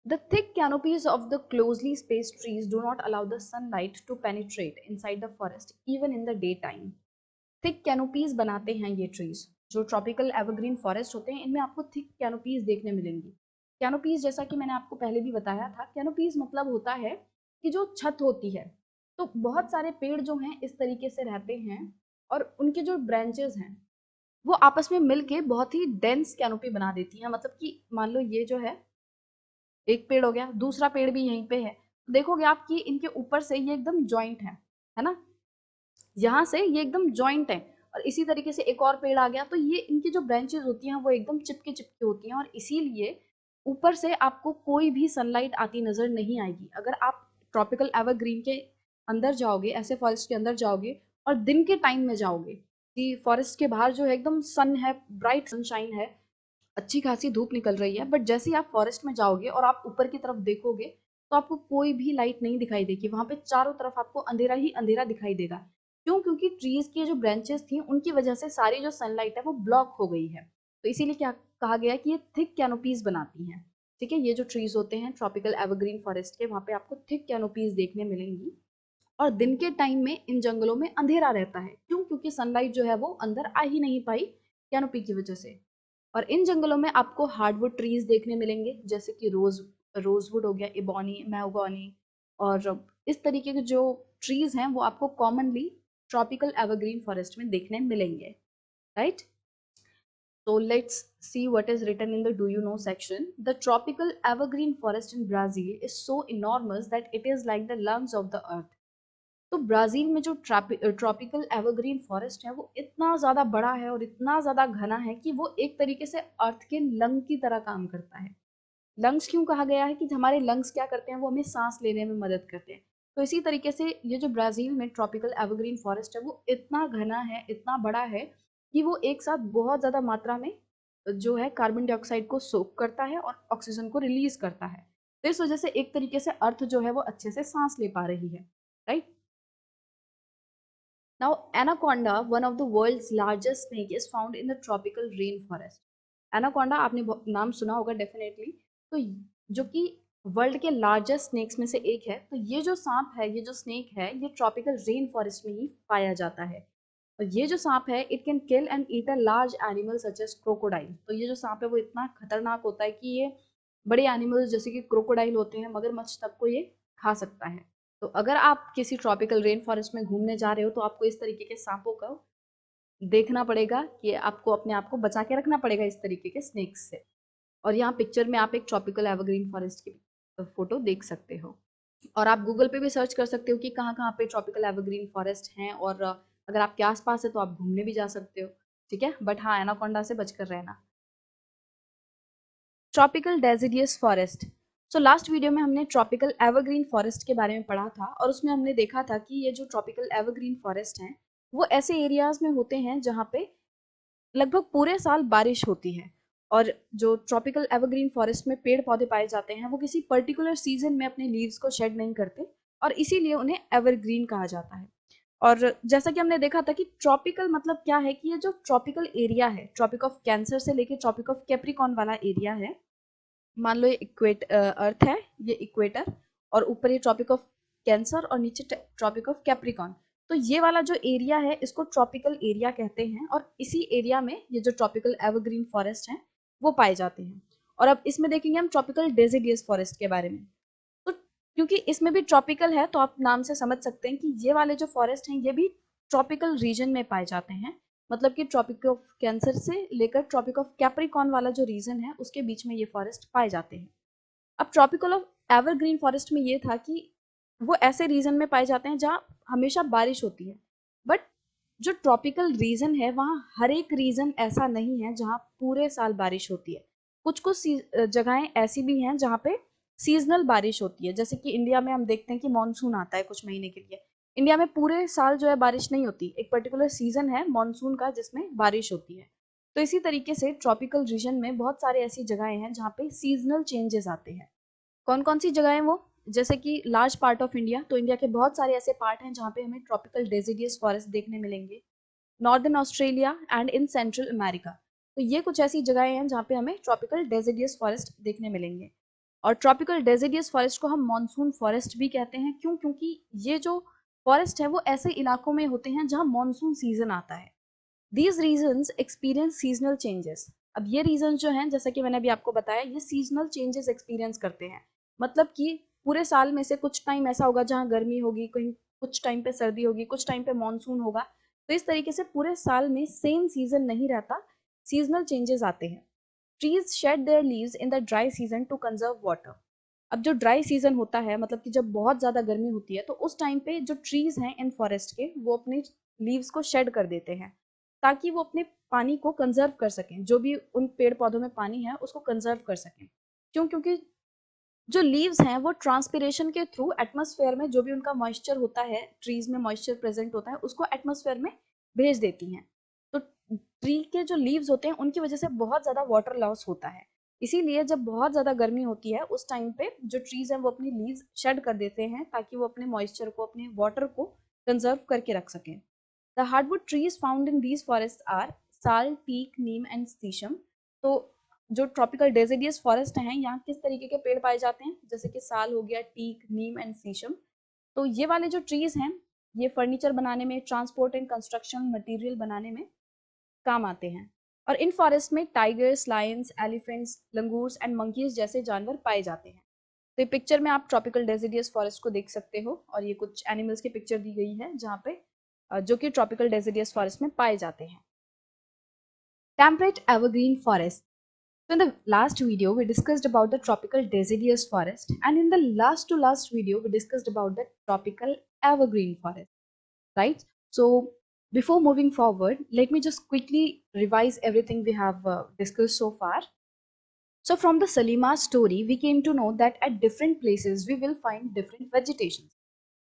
The thick canopies of the closely spaced trees do not allow the sunlight to penetrate inside the forest even in the daytime. Thick canopies बनाते हैं ये ट्रीज। जो ट्रॉपिकल एवरग्रीन फॉरेस्ट होते हैं इनमें आपको थिक कैनोपीज देखने मिलेंगी। कैनोपीज जैसा कि मैंने आपको पहले भी बताया था, कैनोपीज मतलब होता है कि जो छत होती है, तो बहुत सारे पेड़ जो हैं इस तरीके से रहते हैं, और उनके जो ब्रांचेस हैं वो आपस में मिलके बहुत ही डेंस कैनोपी बना देती हैं। मतलब कि मान लो ये जो है एक पेड़ हो गया, दूसरा पेड़ भी यहीं पे है, तो देखोगे आप कि इनके ऊपर से ये एकदम जॉइंट है ना, यहाँ से ये एकदम जॉइंट है, और इसी तरीके से एक और पेड़ आ गया, तो ये इनकी जो ब्रांचेस होती हैं वो एकदम चिपके चिपके होती हैं, और इसीलिए ऊपर से आपको कोई भी सनलाइट आती नजर नहीं आएगी। अगर आप ट्रॉपिकल एवरग्रीन के अंदर जाओगे, ऐसे फॉरेस्ट के अंदर जाओगे और दिन के टाइम में जाओगे कि फॉरेस्ट के बाहर जो है एकदम सन है, ब्राइट सनशाइन है, अच्छी खासी धूप निकल रही है, बट जैसे ही आप फॉरेस्ट में जाओगे और आप ऊपर की तरफ देखोगे तो आपको कोई भी लाइट नहीं दिखाई देगी, वहां पे चारों तरफ आपको अंधेरा ही अंधेरा दिखाई देगा। क्यों? क्योंकि ट्रीज की जो ब्रांचेस थी उनकी वजह से सारी जो सनलाइट है वो ब्लॉक हो गई है। तो इसीलिए क्या कहा गया है कि ये थिक कैनोपीज बनाती हैं, ठीक है। ये जो ट्रीज होते हैं ट्रॉपिकल एवरग्रीन फॉरेस्ट के, वहां पे आपको थिक कैनोपीज देखने मिलेंगी, और दिन के टाइम में इन जंगलों में अंधेरा रहता है। क्यों? क्योंकि सनलाइट जो है वो अंदर आ ही नहीं पाई कैनोपी की वजह से। और इन जंगलों में आपको हार्डवुड ट्रीज देखने मिलेंगे, जैसे कि रोजवुड हो गया, इबोनी, मैगोनी, और इस तरीके के जो ट्रीज हैं वो आपको कॉमनली ट्रॉपिकल एवरग्रीन फॉरेस्ट में देखने मिलेंगे, right. So let's see what is written in the do you know section. The tropical evergreen forest in Brazil is so enormous that it is like the lungs of the earth. तो ब्राजील में जो ट्रॉपिकल एवरग्रीन फॉरेस्ट है वो इतना ज़्यादा बड़ा है और इतना ज़्यादा घना है कि वो एक तरीके से अर्थ के लंग की तरह काम करता है। लंग्स क्यों कहा गया है? कि हमारे लंग्स क्या करते हैं, वो हमें सांस लेने में मदद करते हैं। तो इसी तरीके से ये जो ब्राज़ील में ट्रॉपिकल एवरग्रीन फॉरेस्ट है वो इतना घना है, इतना बड़ा है कि वो एक साथ बहुत ज़्यादा मात्रा में जो है कार्बन डाइऑक्साइड को सोक करता है और ऑक्सीजन को रिलीज करता है। तो इस वजह से एक तरीके से अर्थ जो है वो अच्छे से सांस ले पा रही है, right. Now, anaconda, one of the world's largest snake, is found in the tropical rainforest. Anaconda आपने नाम सुना होगा डेफिनेटली। तो जो कि वर्ल्ड के लार्जेस्ट स्नेक्स में से एक है, तो ये जो सांप है, ये जो स्नेक है, ये ट्रॉपिकल रेन फॉरेस्ट में ही पाया जाता है। और ये जो सांप है, it can kill and eat a large animal such as crocodile. तो ये जो सांप है वो इतना खतरनाक होता है कि ये बड़े एनिमल्स जैसे कि क्रोकोडाइल होते हैं, मगरमच्छ तक को ये खा सकता है। तो अगर आप किसी ट्रॉपिकल रेन फॉरेस्ट में घूमने जा रहे हो तो आपको इस तरीके के सांपों को देखना पड़ेगा, कि आपको अपने आप को बचा के रखना पड़ेगा इस तरीके के स्नेक्स से। और यहाँ पिक्चर में आप एक ट्रॉपिकल एवरग्रीन फॉरेस्ट की फोटो देख सकते हो, और आप गूगल पे भी सर्च कर सकते हो कि कहाँ कहाँ पे ट्रॉपिकल एवरग्रीन फॉरेस्ट हैं, और अगर आपके आसपास है तो आप घूमने भी जा सकते हो। ठीक है, बट हाँ एनाकोंडा से बचकर रहना। Tropical deciduous forest. So last video में हमने ट्रॉपिकल एवरग्रीन फॉरेस्ट के बारे में पढ़ा था और उसमें हमने देखा था कि ये जो ट्रॉपिकल एवरग्रीन फॉरेस्ट हैं वो ऐसे एरियाज में होते हैं जहाँ पे लगभग पूरे साल बारिश होती है। और जो ट्रॉपिकल एवरग्रीन फॉरेस्ट में पेड़ पौधे पाए जाते हैं वो किसी पर्टिकुलर सीजन में अपने लीव्स को शेड नहीं करते और इसीलिए उन्हें एवरग्रीन कहा जाता है। और जैसा कि हमने देखा था कि ट्रॉपिकल मतलब क्या है कि ये जो ट्रॉपिकल एरिया है, ट्रॉपिक ऑफ कैंसर से लेके ट्रॉपिक ऑफ कैप्रिकॉन वाला एरिया है, मान लो ये अर्थ है, ये इक्वेटर, और ऊपर ये ट्रॉपिक ऑफ कैंसर और नीचे ट्रॉपिक ऑफ कैप्रिकॉन। तो ये वाला जो एरिया है इसको ट्रॉपिकल एरिया कहते हैं और इसी एरिया में ये जो ट्रॉपिकल एवरग्रीन फॉरेस्ट हैं वो पाए जाते हैं। और अब इसमें देखेंगे हम ट्रॉपिकल डेसिडियस फॉरेस्ट के बारे में। तो क्योंकि इसमें भी ट्रॉपिकल है तो आप नाम से समझ सकते हैं कि ये वाले जो फॉरेस्ट हैं ये भी ट्रॉपिकल रीजन में पाए जाते हैं। मतलब कि ट्रॉपिक ऑफ कैंसर से लेकर ट्रॉपिक ऑफ कैप्रिकॉन वाला जो रीजन है उसके बीच में ये फॉरेस्ट पाए जाते हैं। अब ट्रॉपिकल ऑफ एवरग्रीन फॉरेस्ट में ये था कि वो ऐसे रीजन में पाए जाते हैं जहाँ हमेशा बारिश होती है। बट जो ट्रॉपिकल रीजन है वहाँ हर एक रीजन ऐसा नहीं है जहाँ पूरे साल बारिश होती है। कुछ कुछ जगहें ऐसी भी हैं जहाँ पे सीजनल बारिश होती है। जैसे कि इंडिया में हम देखते हैं कि मानसून आता है कुछ महीने के लिए। इंडिया में पूरे साल जो है बारिश नहीं होती, एक पर्टिकुलर सीजन है मानसून का जिसमें बारिश होती है। तो इसी तरीके से ट्रॉपिकल रीजन में बहुत सारे ऐसी जगहें हैं जहाँ पे सीजनल चेंजेस आते हैं। कौन कौन सी जगह है वो? जैसे कि लार्ज पार्ट ऑफ इंडिया, तो इंडिया के बहुत सारे ऐसे पार्ट हैं जहाँ पे हमें ट्रॉपिकल डेसिडियस फॉरेस्ट देखने मिलेंगे। Northern Australia and in central America, तो ये कुछ ऐसी जगहें हैं जहाँ पे हमें ट्रॉपिकल डेसिडियस फॉरेस्ट देखने मिलेंगे। और ट्रॉपिकल डेसिडियस फॉरेस्ट को हम मॉनसून फॉरेस्ट भी कहते हैं। क्यों? क्योंकि ये जो फॉरेस्ट है वो ऐसे इलाकों में होते हैं जहाँ मॉनसून सीजन आता है। These regions experience seasonal changes. अब ये रीजन जो हैं, जैसा कि मैंने अभी आपको बताया, ये सीजनल चेंजेस एक्सपीरियंस करते हैं। मतलब कि पूरे साल में से कुछ टाइम ऐसा होगा जहाँ गर्मी होगी, कहीं कुछ टाइम पे सर्दी होगी, कुछ टाइम पे मानसून होगा। तो इस तरीके से पूरे साल में सेम सीजन नहीं रहता, सीजनल चेंजेस आते हैं। Trees shade there leaves in the dry season two conserve water. अब जो ड्राई सीजन होता है, मतलब कि जब बहुत ज़्यादा गर्मी होती है, तो उस टाइम पे जो ट्रीज हैं इन फॉरेस्ट के वो अपने लीव्स को शेड कर देते हैं ताकि वो अपने पानी को कंजर्व कर सकें, जो भी उन पेड़ पौधों में पानी है उसको कंजर्व कर सकें। क्यों? क्योंकि जो लीव्स हैं वो ट्रांसपिरेशन के थ्रू एटमॉस्फेयर में जो भी उनका मॉइस्चर होता है, ट्रीज में मॉइस्चर प्रेजेंट होता है, उसको एटमॉस्फेयर में भेज देती हैं। तो ट्री के जो लीव्स होते हैं उनकी वजह से बहुत ज़्यादा वाटर लॉस होता है। इसीलिए जब बहुत ज़्यादा गर्मी होती है उस टाइम पे जो ट्रीज हैं वो अपनी लीव्स शेड कर देते हैं ताकि वो अपने मॉइस्चर को, अपने वाटर को कंजर्व करके रख सकें। The hardwood trees found in these forest are sal, teak, neem and sheesham. तो जो ट्रॉपिकल डेसिडियस फॉरेस्ट हैं यहाँ किस तरीके के पेड़ पाए जाते हैं? जैसे कि साल हो गया, टीक, नीम एंड सीशम। तो ये वाले जो ट्रीज हैं ये फर्नीचर बनाने में, ट्रांसपोर्ट एंड कंस्ट्रक्शन मटेरियल बनाने में काम आते हैं। और इन फॉरेस्ट में tigers, Lions, elephants, langurs and monkeys जैसे जानवर पाए जाते हैं। तो ये पिक्चर में आप ट्रॉपिकल डेसिडियस फॉरेस्ट को देख सकते हो और ये कुछ एनिमल्स की पिक्चर दी गई है जहाँ पे जो कि ट्रॉपिकल डेसिडियस फॉरेस्ट में पाए जाते हैं। Temperate evergreen forest. So in the last video, we discussed about the tropical deciduous forest, and in the last video, we discussed about the tropical evergreen forest, right? So before moving forward, let me just quickly revise everything we have discussed so far. So from the Salima story, we came to know that at different places, we will find different vegetations.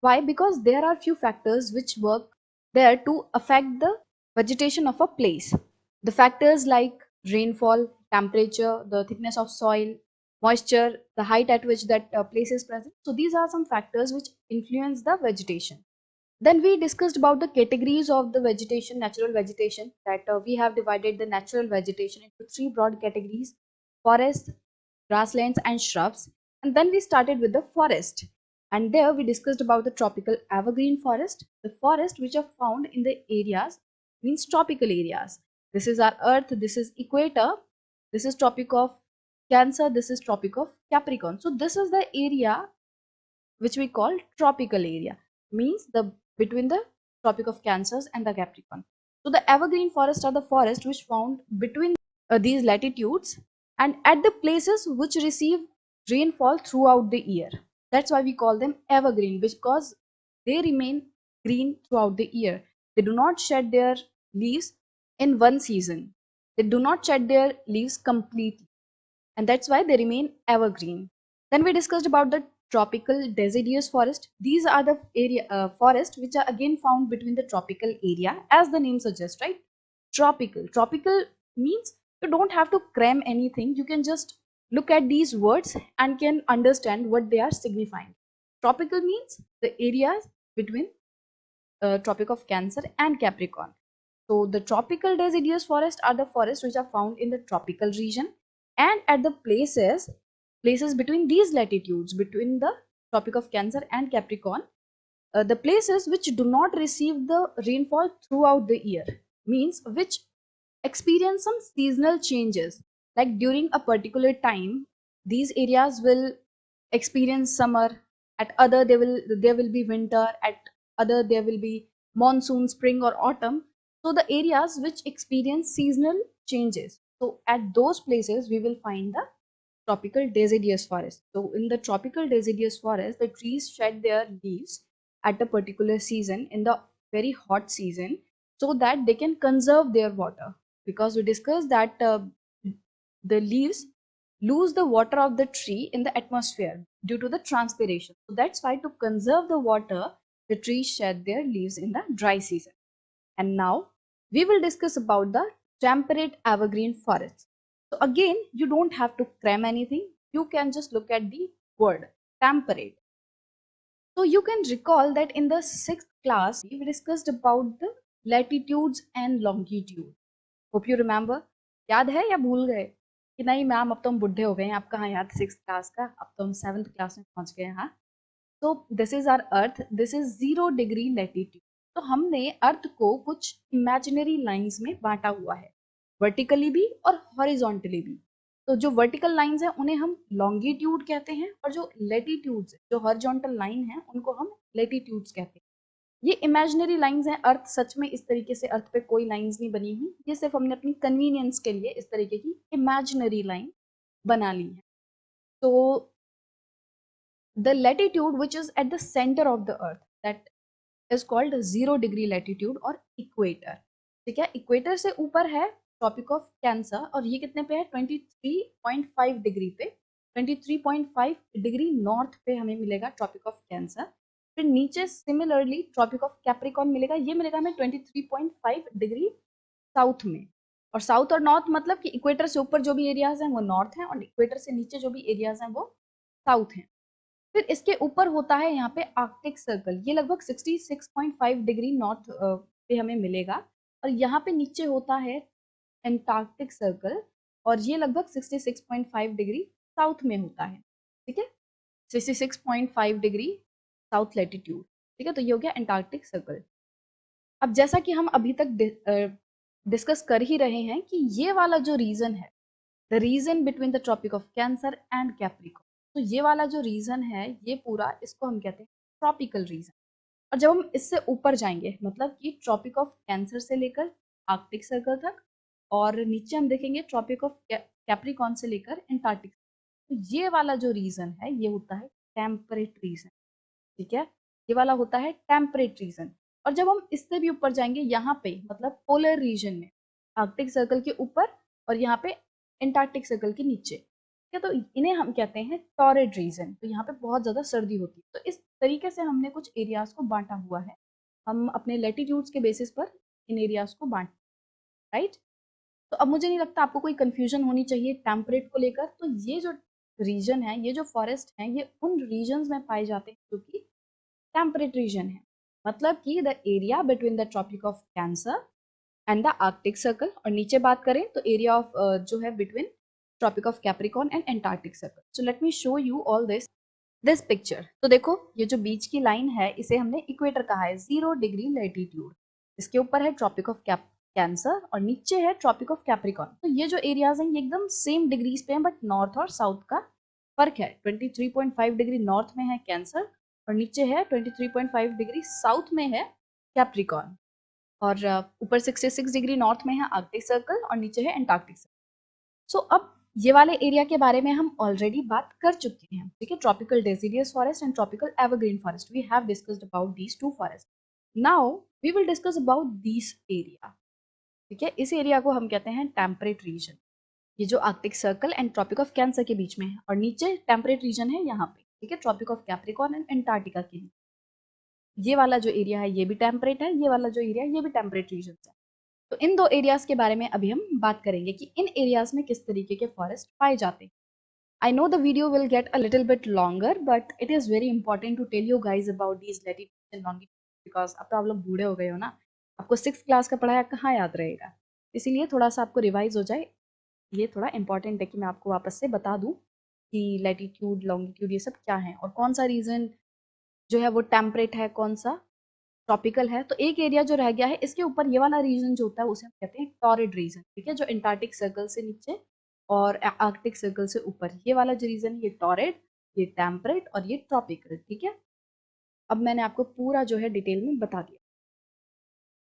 Why? Because there are few factors which work there to affect the vegetation of a place. The factors like rainfall, temperature, the thickness of soil, moisture, the height at which that place is present. So these are some factors which influence the vegetation. Then we discussed about the categories of the vegetation, natural vegetation, that we have divided the natural vegetation into three broad categories: forests, grasslands and shrubs. And then we started with the forest. And there we discussed about the tropical evergreen forest, the forest which are found in the areas, means tropical areas. This is our earth, this is equator, this is tropic of Cancer, this is tropic of Capricorn. So this is the area which we call tropical area, means the between the tropic of Cancers and the Capricorn. So the evergreen forests are the forests which found between these latitudes and at the places which receive rainfall throughout the year. That's why we call them evergreen, because they remain green throughout the year. They do not shed their leaves in one season. They do not shed their leaves completely, and that's why they remain evergreen. Then we discussed about the tropical deciduous forest. These are the area forests which are again found between the tropical area, as the name suggests, right? Tropical. Tropical means you don't have to cram anything. You can just look at these words and can understand what they are signifying. Tropical means the areas between Tropic of Cancer and Capricorn. So the tropical deciduous forests are the forests which are found in the tropical region and at the places between these latitudes, between the Tropic of Cancer and Capricorn, the places which do not receive the rainfall throughout the year, means which experience some seasonal changes, like during a particular time these areas will experience summer, at other there will be winter, at other there will be monsoon, spring or autumn. So the areas which experience seasonal changes, so at those places we will find the tropical deciduous forest. So in the tropical deciduous forest, the trees shed their leaves at a particular season, in the very hot season, so that they can conserve their water, because we discussed that the leaves lose the water of the tree in the atmosphere due to the transpiration. So that's why, to conserve the water, the trees shed their leaves in the dry season. And now we will discuss about the temperate evergreen forests. So again, you don't have to cram anything. You can just look at the word temperate. So you can recall that in the 6th class, we discussed about the latitudes and longitude. Hope you remember. याद है या भूल गए कि नहीं मैम, अब तो हम बुढ़े हो गए हैं, आप कहाँ याद 6th क्लास का, अब तो हम 7th क्लास में पहुंच गए हैं. हाँ, तो this is our earth, this is 0 degree latitude. तो हमने अर्थ को कुछ इमेजिनरी लाइंस में बांटा हुआ है, वर्टिकली भी और हॉरिजॉन्टली भी. तो जो वर्टिकल लाइंस हैं उन्हें हम लॉन्गिट्यूड कहते हैं, और जो लेटिट्यूड्स, जो हॉरिजॉन्टल लाइन है, उनको हम लेटिट्यूड्स कहते हैं. ये इमेजिनरी लाइंस हैं. अर्थ सच में इस तरीके से अर्थ पे कोई लाइंस नहीं बनी हुई, ये सिर्फ हमने अपनी कन्वीनियंस के लिए इस तरीके की इमेजिनरी लाइन बना ली है. तो the latitude which is at the center of the earth, that is called 0 degree latitude और इक्वेटर. ठीक है, इक्वेटर से ऊपर है ट्रॉपिक ऑफ कैंसर, और ये कितने पे है, 23.5 डिग्री पे. 23.5 डिग्री नॉर्थ पे हमें मिलेगा ट्रॉपिक ऑफ कैंसर. फिर नीचे सिमिलरली ट्रॉपिक ऑफ कैप्रिकॉन मिलेगा, ये मिलेगा हमें 23.5 डिग्री साउथ में. और साउथ और नॉर्थ मतलब कि इक्वेटर से ऊपर जो भी एरियाज हैं वो नॉर्थ हैं, और इक्वेटर से नीचे जो भी एरियाज हैं वो साउथ हैं. फिर इसके ऊपर होता है यहाँ पे आर्कटिक सर्कल, ये लगभग 66.5 डिग्री नॉर्थ पे हमें मिलेगा. और यहाँ पे नीचे होता है एंटार्क्टिक सर्कल, और ये लगभग 66.5 डिग्री साउथ में होता है. ठीक है, 66.5 डिग्री साउथ लैटिट्यूड. ठीक है, तो ये हो गया एंटार्क्टिक सर्कल. अब जैसा कि हम अभी तक डिस्कस कर ही रहे हैं कि ये वाला जो रीजन है, the region between the tropic of Cancer and Capricorn, तो ये वाला जो रीजन है, ये पूरा, इसको हम कहते हैं ट्रॉपिकल रीजन. और जब हम इससे ऊपर जाएंगे, मतलब कि ट्रॉपिक ऑफ कैंसर से लेकर आर्कटिक सर्कल तक, और नीचे हम देखेंगे ट्रॉपिक ऑफ कैप्रिकॉर्न से लेकर एंटार्क्टिक, तो ये वाला जो रीजन है ये होता है टेम्परेट रीजन. ठीक है, ये वाला होता है टेम्परेट रीजन. और जब हम इससे भी ऊपर जाएंगे, यहाँ पे मतलब पोलर रीजन में, आर्कटिक सर्कल के ऊपर और यहाँ पे एंटार्क्टिक सर्कल के नीचे, ठीक है, तो इन्हें हम कहते हैं टॉरिड रीजन. तो यहाँ पे बहुत ज़्यादा सर्दी होती है. तो इस तरीके से हमने कुछ एरियाज को बांटा हुआ है. हम अपने लेटीट्यूड्स के बेसिस पर इन एरियाज को बांट, राइट. तो अब मुझे नहीं लगता आपको कोई कंफ्यूजन होनी चाहिए टेम्परेट को लेकर. तो ये जो रीजन है, ये जो फॉरेस्ट हैं, ये उन रीजन्स में पाए जाते हैं जो कि टेम्परेट रीजन है. मतलब कि the area between the tropic of Cancer and the Arctic circle. और नीचे बात करें तो एरिया ऑफ जो है between tropic of Capricorn and Antarctic circle. So let me show you all this picture. तो देखो, ये जो बीच की लाइन है, इसे हमने इक्वेटर कहा है, 0 डिग्री लैटिट्यूड. इसके ऊपर है ट्रॉपिक ऑफ कैंसर और नीचे है ट्रॉपिक ऑफ कैप्रिकॉर्न. तो ये जो एरियाज हैं ये एकदम सेम डिग्रीज पे हैं, बट नॉर्थ और साउथ का फर्क है. 23.5 डिग्री नॉर्थ में है कैंसर, और नीचे है 23.5 डिग्री साउथ में है कैप्रिकॉर्न. और ऊपर 66 डिग्री नॉर्थ में है आर्कटिक सर्कल, और नीचे है एंटार्क्टिक सर्कल. सो अब ये वाले एरिया के बारे में हम ऑलरेडी बात कर चुके हैं. ठीक है, tropical deciduous forest and tropical evergreen forest, we have discussed about these two forest. Now we will discuss about this area. ठीक है, इस एरिया को हम कहते हैं टेम्परेट रीजन। ये जो Arctic circle and tropic of Cancer के बीच में है, और नीचे टेम्परेट रीजन है यहाँ पे, ठीक है, tropic of Capricorn and Antarctica के। ये वाला जो एरिया है ये भी टेम्परेट है, ये वाला जो एरिया है ये भी टेम्परेट रीजन है। तो इन दो एरियाज के बारे में अभी हम बात करेंगे कि इन एरियाज में किस तरीके के फॉरेस्ट पाए जाते हैं। I know the video will get a little bit longer, but it is very important to tell you guys about these latitudes and longitudes because अब तो आप लोग बूढ़े हो गए हो ना, आपको 6th क्लास का पढ़ाया कहाँ याद रहेगा, इसीलिए थोड़ा सा आपको रिवाइज हो जाए। ये थोड़ा इंपॉर्टेंट है कि मैं आपको वापस से बता दूं कि लैटिट्यूड लॉन्गिट्यूड ये सब क्या है और कौन सा रीजन जो है वो टेम्परेट है, कौन सा ट्रॉपिकल है। तो एक एरिया जो रह गया है इसके ऊपर, ये वाला रीजन जो होता है उसे हम कहते हैं टॉरिड रीजन, ठीक है, जो अंटार्कटिक सर्कल से नीचे और आर्कटिक सर्कल से ऊपर, ये वाला जो रीजन है ये टॉरिड, ये टेम्परेट और ये ट्रॉपिकल, ठीक है। अब मैंने आपको पूरा जो है डिटेल में बता दिया,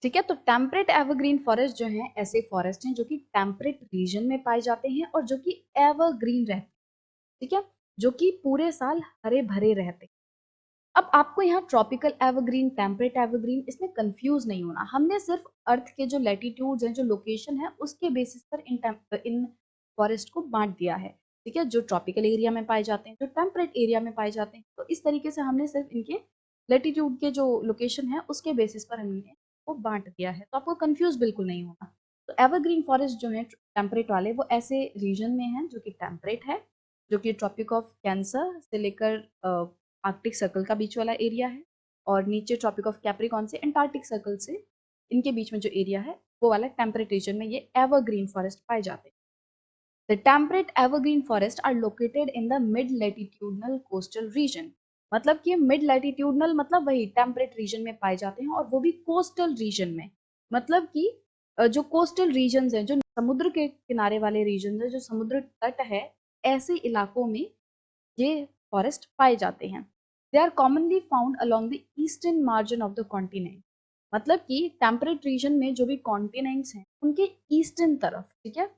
ठीक है। तो टेम्परेट एवरग्रीन फॉरेस्ट जो है ऐसे फॉरेस्ट हैं जो कि टेम्परेट रीजन में पाए जाते हैं और जो कि एवरग्रीन रहते हैं, ठीक है, जो कि पूरे साल हरे भरे रहते हैं। अब आपको यहाँ ट्रॉपिकल एवरग्रीन, टेम्परेट एवरग्रीन, इसमें कंफ्यूज नहीं होना। हमने सिर्फ अर्थ के जो लैटिट्यूड्स हैं, जो लोकेशन है, उसके बेसिस पर इन फॉरेस्ट को बांट दिया है, ठीक है, जो ट्रॉपिकल एरिया में पाए जाते हैं, जो टेम्परेट एरिया में पाए जाते हैं। तो इस तरीके से हमने सिर्फ इनके लैटिट्यूड के जो लोकेशन है उसके बेसिस पर हमने वो बांट दिया है, तो आपको कंफ्यूज बिल्कुल नहीं होना। तो एवरग्रीन फॉरेस्ट जो है टेम्परेट वाले, वो ऐसे रीजन में हैं जो कि टेम्परेट है, जो कि ट्रॉपिक ऑफ कैंसर से लेकर आर्कटिक सर्कल का बीच वाला एरिया है, और नीचे ट्रॉपिक ऑफ कैप्रिकॉर्न से अंटार्कटिक सर्कल से इनके बीच में जो एरिया है वो वाला टेम्परेट रीजन में ये एवरग्रीन फॉरेस्ट पाए जाते हैं। The temperate evergreen forests are located in the mid-latitudinal coastal region। मतलब कि मिड लैटिट्यूडनल मतलब वही टेम्परेट रीजन में पाए जाते हैं, और वो भी कोस्टल रीजन में। मतलब कि जो कोस्टल रीजन्स हैं, जो समुद्र के किनारे वाले रीजन है, जो समुद्र तट है, ऐसे इलाकों में ये फॉरेस्ट पाए जाते हैं। They are commonly found along the eastern margin of the continent. मतलब कि टेम्परेट रीजन में जो भी कॉन्टिनेंट्स हैं उनके ईस्टर्न तरफ, ठीक है,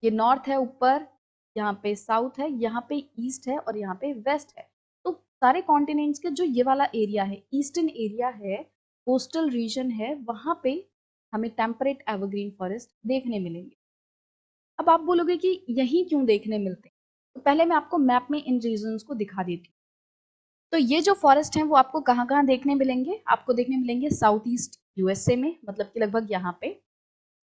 ये नॉर्थ है ऊपर, यहाँ पे साउथ है, यहाँ पे ईस्ट है और यहाँ पे वेस्ट है। तो सारे कॉन्टिनेंट्स के जो ये वाला एरिया है, ईस्टर्न एरिया है, कोस्टल रीजन है, वहाँ पे हमें टेम्परेट एवरग्रीन फॉरेस्ट देखने मिलेंगे। अब आप बोलोगे कि यही क्यों देखने मिलते हैं, तो पहले मैं आपको मैप में इन रीजन्स को दिखा देती हूँ। तो ये जो फॉरेस्ट हैं वो आपको कहाँ कहाँ देखने मिलेंगे, आपको देखने मिलेंगे साउथ ईस्ट यूएसए में, मतलब कि लगभग यहाँ पे,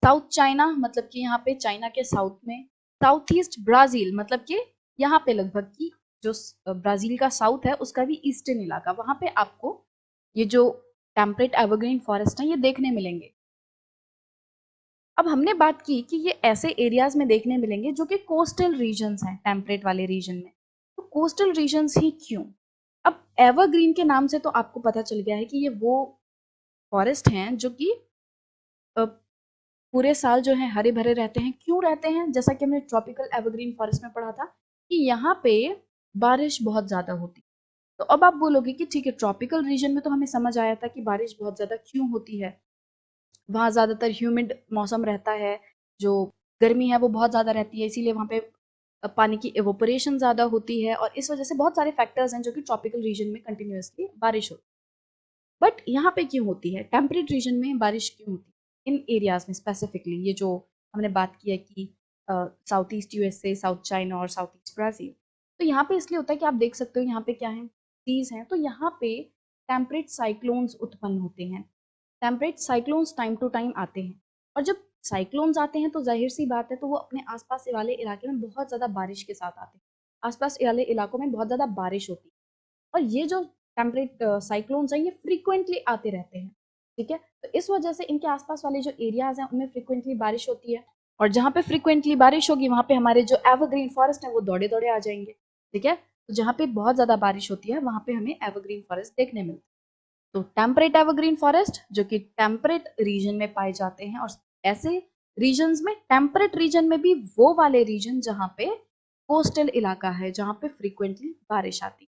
साउथ चाइना, मतलब कि यहाँ पे चाइना के साउथ में, साउथ ईस्ट ब्राजील, मतलब कि यहाँ पे लगभग की जो ब्राजील का साउथ है उसका भी ईस्टर्न इलाका, वहां पे आपको ये जो टेम्परेट एवरग्रीन फॉरेस्ट है ये देखने मिलेंगे। अब हमने बात की कि ये ऐसे एरियाज में देखने मिलेंगे जो कि कोस्टल रीजन्स हैं, टेम्परेट वाले रीजन में। तो कोस्टल रीजन्स ही क्यों? अब एवरग्रीन के नाम से तो आपको पता चल गया है कि ये वो फॉरेस्ट हैं जो कि पूरे साल जो है हरे भरे रहते हैं। क्यों रहते हैं? जैसा कि हमने ट्रॉपिकल एवरग्रीन फॉरेस्ट में पढ़ा था कि यहाँ पे बारिश बहुत ज़्यादा होती। तो अब आप बोलोगे कि ठीक है, ट्रॉपिकल रीजन में तो हमें समझ आया था कि बारिश बहुत ज़्यादा क्यों होती है, वहाँ ज़्यादातर ह्यूमिड मौसम रहता है, जो गर्मी है वो बहुत ज़्यादा रहती है, इसीलिए वहाँ पे पानी की एवोपरेशन ज़्यादा होती है, और इस वजह से बहुत सारे फैक्टर्स हैं जो कि ट्रॉपिकल रीजन में कंटिन्यूसली बारिश होती है। बट यहाँ पे क्यों होती है, टेम्परेट रीजन में बारिश क्यों होती है इन एरियाज में स्पेसिफिकली? ये जो हमने बात की है कि south east USA, south China और साउथ ईस्ट ब्राज़ील, तो यहाँ पे इसलिए होता है कि आप देख सकते हो यहाँ पे क्या है, सीज हैं, तो यहाँ पे टेम्परेट साइक्लोन्स उत्पन्न होते हैं। Temperate cyclones time to time आते हैं, और जब साइक्लोन्स आते हैं तो जाहिर सी बात है, तो वो अपने आसपास वाले इलाके में बहुत ज़्यादा बारिश के साथ आते हैं, आसपास वाले इलाकों में बहुत ज़्यादा बारिश होती है। और ये जो टेम्परेट साइक्लोन्स हैं ये फ्रीक्वेंटली आते रहते हैं, ठीक है, तो इस वजह से इनके आसपास वाले जो एरियाज हैं उनमें फ्रीक्वेंटली बारिश होती है, और जहाँ पे फ्रीक्वेंटली बारिश होगी वहाँ पे हमारे जो एवरग्रीन फॉरेस्ट है वो दौड़े दौड़े आ जाएंगे, ठीक है। तो जहाँ पे बहुत ज़्यादा बारिश होती है वहाँ पे हमें एवरग्रीन फॉरेस्ट देखने मिलते हैं। तो टेम्परेट एवरग्रीन फॉरेस्ट जो कि टेम्परेट रीजन में पाए जाते हैं, और ऐसे रीजन्स में, टेम्परेट रीजन में भी वो वाले रीजन जहाँ पे कोस्टल इलाका है, जहाँ पे फ्रीक्वेंटली बारिश आती है,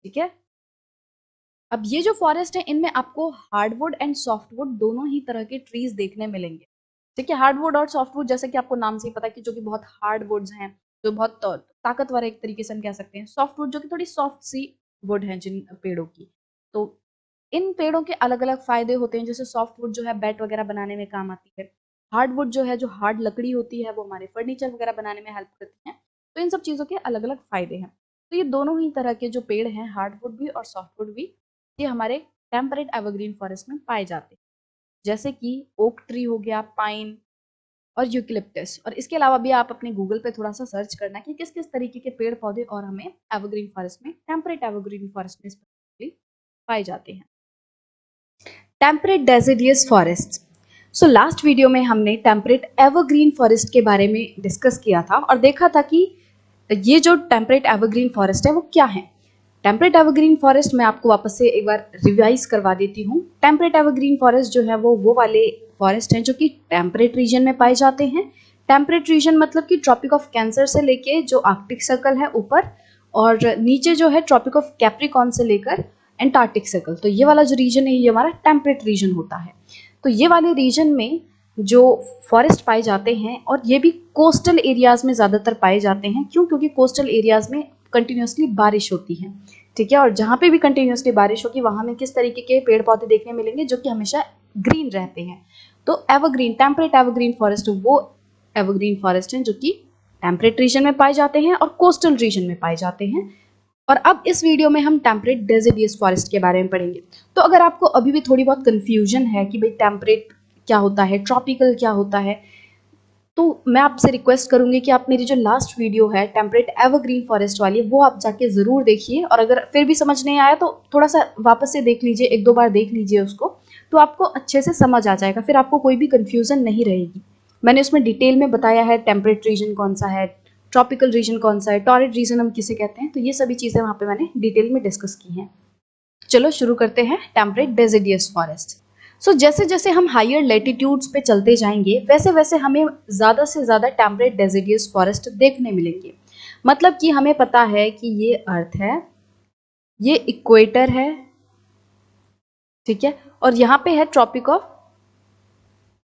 ठीक है। अब ये जो फॉरेस्ट है इनमें आपको हार्डवुड एंड सॉफ्टवुड दोनों ही तरह के ट्रीज देखने मिलेंगे, ठीक है। हार्डवुड और सॉफ्टवुड जैसे कि आपको नाम से ही पता है कि जो कि बहुत हार्ड वुड्स हैं, जो बहुत ताकतवर है, एक तरीके से हम कह सकते हैं। सॉफ्टवुड जो कि थोड़ी सॉफ्ट सी वुड है जिन पेड़ों की। तो इन पेड़ों के अलग अलग फायदे होते हैं, जैसे सॉफ्टवुड जो है बैट वगैरह बनाने में काम आती है, हार्डवुड जो है, जो हार्ड लकड़ी होती है, वो हमारे फर्नीचर वगैरह बनाने में हेल्प करती हैं। तो इन सब चीज़ों के अलग अलग फ़ायदे हैं। तो ये दोनों ही तरह के जो पेड़ हैं, हार्डवुड भी और सॉफ्टवुड भी, ये हमारे टेम्परेट एवरग्रीन फॉरेस्ट में पाए जाते हैं, जैसे कि ओक ट्री हो गया, पाइन और यूकलिप्टस। और इसके अलावा भी आप अपने गूगल पे थोड़ा सा सर्च करना कि किस किस तरीके के पेड़ पौधे और हमें एवरग्रीन फॉरेस्ट में, टेम्परेट एवरग्रीन फॉरेस्ट में स्पेसिफिकली पाए जाते हैं। Temperate deciduous forest. So last video में हमने टेम्परेट एवरग्रीन फॉरेस्ट के बारे में डिस्कस किया था और देखा था कि ये जो टेम्परेट एवरग्रीन फॉरेस्ट है वो क्या है। टेम्परेट एवरग्रीन फॉरेस्ट मैं आपको वापस से एक बार रिवाइज करवा देती हूँ। टेम्परेट एवरग्रीन फॉरेस्ट जो है वो वाले फॉरेस्ट हैं जो कि टेम्परेट रीजन में पाए जाते हैं। टेम्परेट रीजन मतलब कि ट्रॉपिक ऑफ कैंसर से लेके जो आर्कटिक सर्कल है ऊपर, और नीचे जो है ट्रॉपिक ऑफ कैप्रिकॉर्न से लेकर एंटार्क्टिक सर्कल। तो ये वाला जो रीजन है ये हमारा टेम्परेट रीजन होता है। तो ये वाले रीजन में जो फॉरेस्ट पाए जाते हैं, और ये भी कोस्टल एरियाज में ज़्यादातर पाए जाते हैं। क्यों? क्योंकि कोस्टल एरियाज में कंटिन्यूसली बारिश होती है, ठीक है। और जहाँ पे भी कंटिन्यूसली बारिश होगी वहाँ में किस तरीके के पेड़ पौधे देखने मिलेंगे, जो कि हमेशा ग्रीन रहते हैं। तो एवरग्रीन, टेम्परेट एवरग्रीन फॉरेस्ट वो एवरग्रीन फॉरेस्ट हैं जो कि टेम्परेट रीजन में पाए जाते हैं और कोस्टल रीजन में पाए जाते हैं। और अब इस वीडियो में हम टेम्परेट डेसिडियस फॉरेस्ट के बारे में पढ़ेंगे। तो अगर आपको अभी भी थोड़ी बहुत कन्फ्यूजन है कि भाई टेम्परेट क्या होता है, ट्रॉपिकल क्या होता है, तो मैं आपसे रिक्वेस्ट करूंगी कि आप मेरी जो लास्ट वीडियो है टेम्परेट एवरग्रीन फॉरेस्ट वाली, वो आप जाके ज़रूर देखिए। और अगर फिर भी समझ नहीं आया तो थोड़ा सा वापस से देख लीजिए, एक दो बार देख लीजिए उसको, तो आपको अच्छे से समझ आ जाएगा, फिर आपको कोई भी कन्फ्यूज़न नहीं रहेगी। मैंने उसमें डिटेल में बताया है टेम्परेट रीजन कौन सा है, ट्रॉपिकल रीजन कौन सा है, टॉरिड रीजन हम किसे कहते हैं, तो ये सभी चीज़ें वहाँ पे मैंने डिटेल में डिस्कस की हैं। चलो शुरू करते हैं टेम्परेट डेसिडियस फॉरेस्ट। सो जैसे जैसे हम हायर लेटीट्यूड्स पे चलते जाएंगे वैसे वैसे हमें ज़्यादा से ज़्यादा टेम्परेट डेसिडियस फॉरेस्ट देखने मिलेंगे। मतलब कि हमें पता है कि ये अर्थ है, ये इक्वेटर है, ठीक है, और यहाँ पे है ट्रॉपिक ऑफ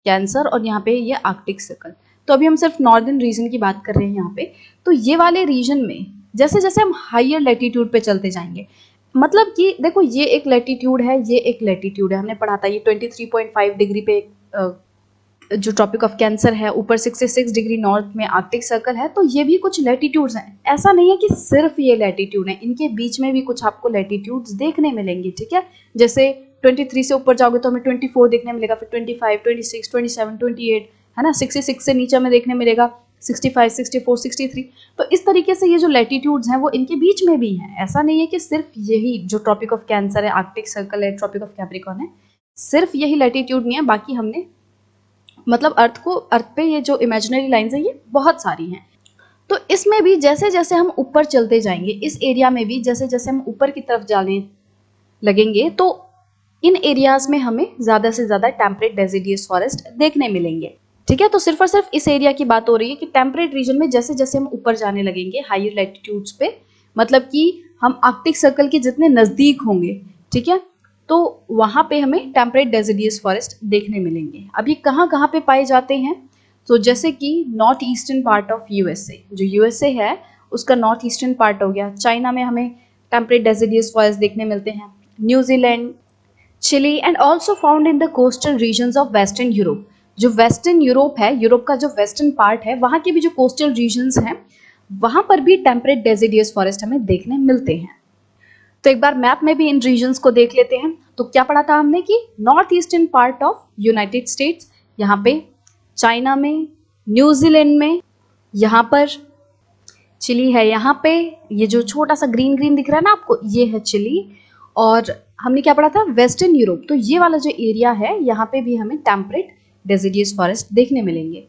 कैंसर, और यहाँ पे ये आर्कटिक सर्कल। तो अभी हम सिर्फ नॉर्दर्न रीजन की बात कर रहे हैं यहाँ पे। तो ये वाले रीजन में जैसे जैसे हम हायर लेटीट्यूड पे चलते जाएंगे, मतलब कि देखो ये एक लेटीट्यूड है, ये एक लेटीट्यूड है, हमने पढ़ा था ये 23.5 डिग्री पे जो ट्रॉपिक ऑफ कैंसर है, ऊपर 66 डिग्री नॉर्थ में आर्कटिक सर्कल है। तो ये भी कुछ लेटीट्यूड्स हैं, ऐसा नहीं है कि सिर्फ ये लेटीट्यूड है, इनके बीच में भी कुछ आपको लेटीट्यूड्स देखने मिलेंगे, ठीक है। जैसे 23 से ऊपर जाओगे तो हमें 24 देखने मिलेगा, फिर 25, 26, 27, 28, है ना। 66 से नीचे हमें देखने मिलेगा 65, 64, 63। तो इस तरीके से ये जो लेटीट्यूड्स हैं वो इनके बीच में भी हैं। ऐसा नहीं है कि सिर्फ यही जो ट्रॉपिक ऑफ कैंसर है, आर्कटिक सर्कल है, ट्रॉपिक ऑफ कैप्रिकॉर्न है, सिर्फ यही लेटीट्यूड नहीं है, बाकी हमने मतलब अर्थ पे ये जो इमेजिनरी लाइंस है ये बहुत सारी हैं। तो इसमें भी जैसे जैसे हम ऊपर चलते जाएंगे, इस एरिया में भी जैसे जैसे हम ऊपर की तरफ जाने लगेंगे, तो इन एरियाज में हमें ज़्यादा से ज़्यादा टेम्परेट डेसिडियस फॉरेस्ट देखने मिलेंगे, ठीक है। तो सिर्फ और सिर्फ इस एरिया की बात हो रही है कि टेम्परेट रीजन में जैसे जैसे हम ऊपर जाने लगेंगे हायर लैटिट्यूड्स पे, मतलब कि हम आर्कटिक सर्कल के जितने नज़दीक होंगे, ठीक है, तो वहाँ पे हमें टेम्परेट डेसिडियस फॉरेस्ट देखने मिलेंगे। अब ये कहाँ पे पाए जाते हैं? तो जैसे कि north eastern part of USA, जो यूएसए है उसका नॉर्थ ईस्टर्न पार्ट हो गया। चाइना में हमें टेम्परेट डेसिडियस फॉरेस्ट देखने मिलते हैं। New Zealand, Chile, and also found in the coastal regions of western Europe. जो वेस्टर्न यूरोप है, यूरोप का जो वेस्टर्न पार्ट है, वहाँ के भी जो कोस्टल रीजन्स हैं वहाँ पर भी टेम्परेट डेसिडियस फॉरेस्ट हमें देखने मिलते हैं। तो एक बार मैप में भी इन रीजन्स को देख लेते हैं। तो क्या पढ़ा था हमने कि north eastern part of United states, यहाँ पे चाइना में, न्यूजीलैंड में, यहाँ पर चिली है, यहाँ पे ये जो छोटा सा ग्रीन ग्रीन दिख रहा है ना आपको, ये है चिली। और हमने क्या पढ़ा था? Western Europe. तो ये वाला जो एरिया है यहाँ पे भी हमें टेम्परेट डेसिडियस फॉरेस्ट देखने मिलेंगे।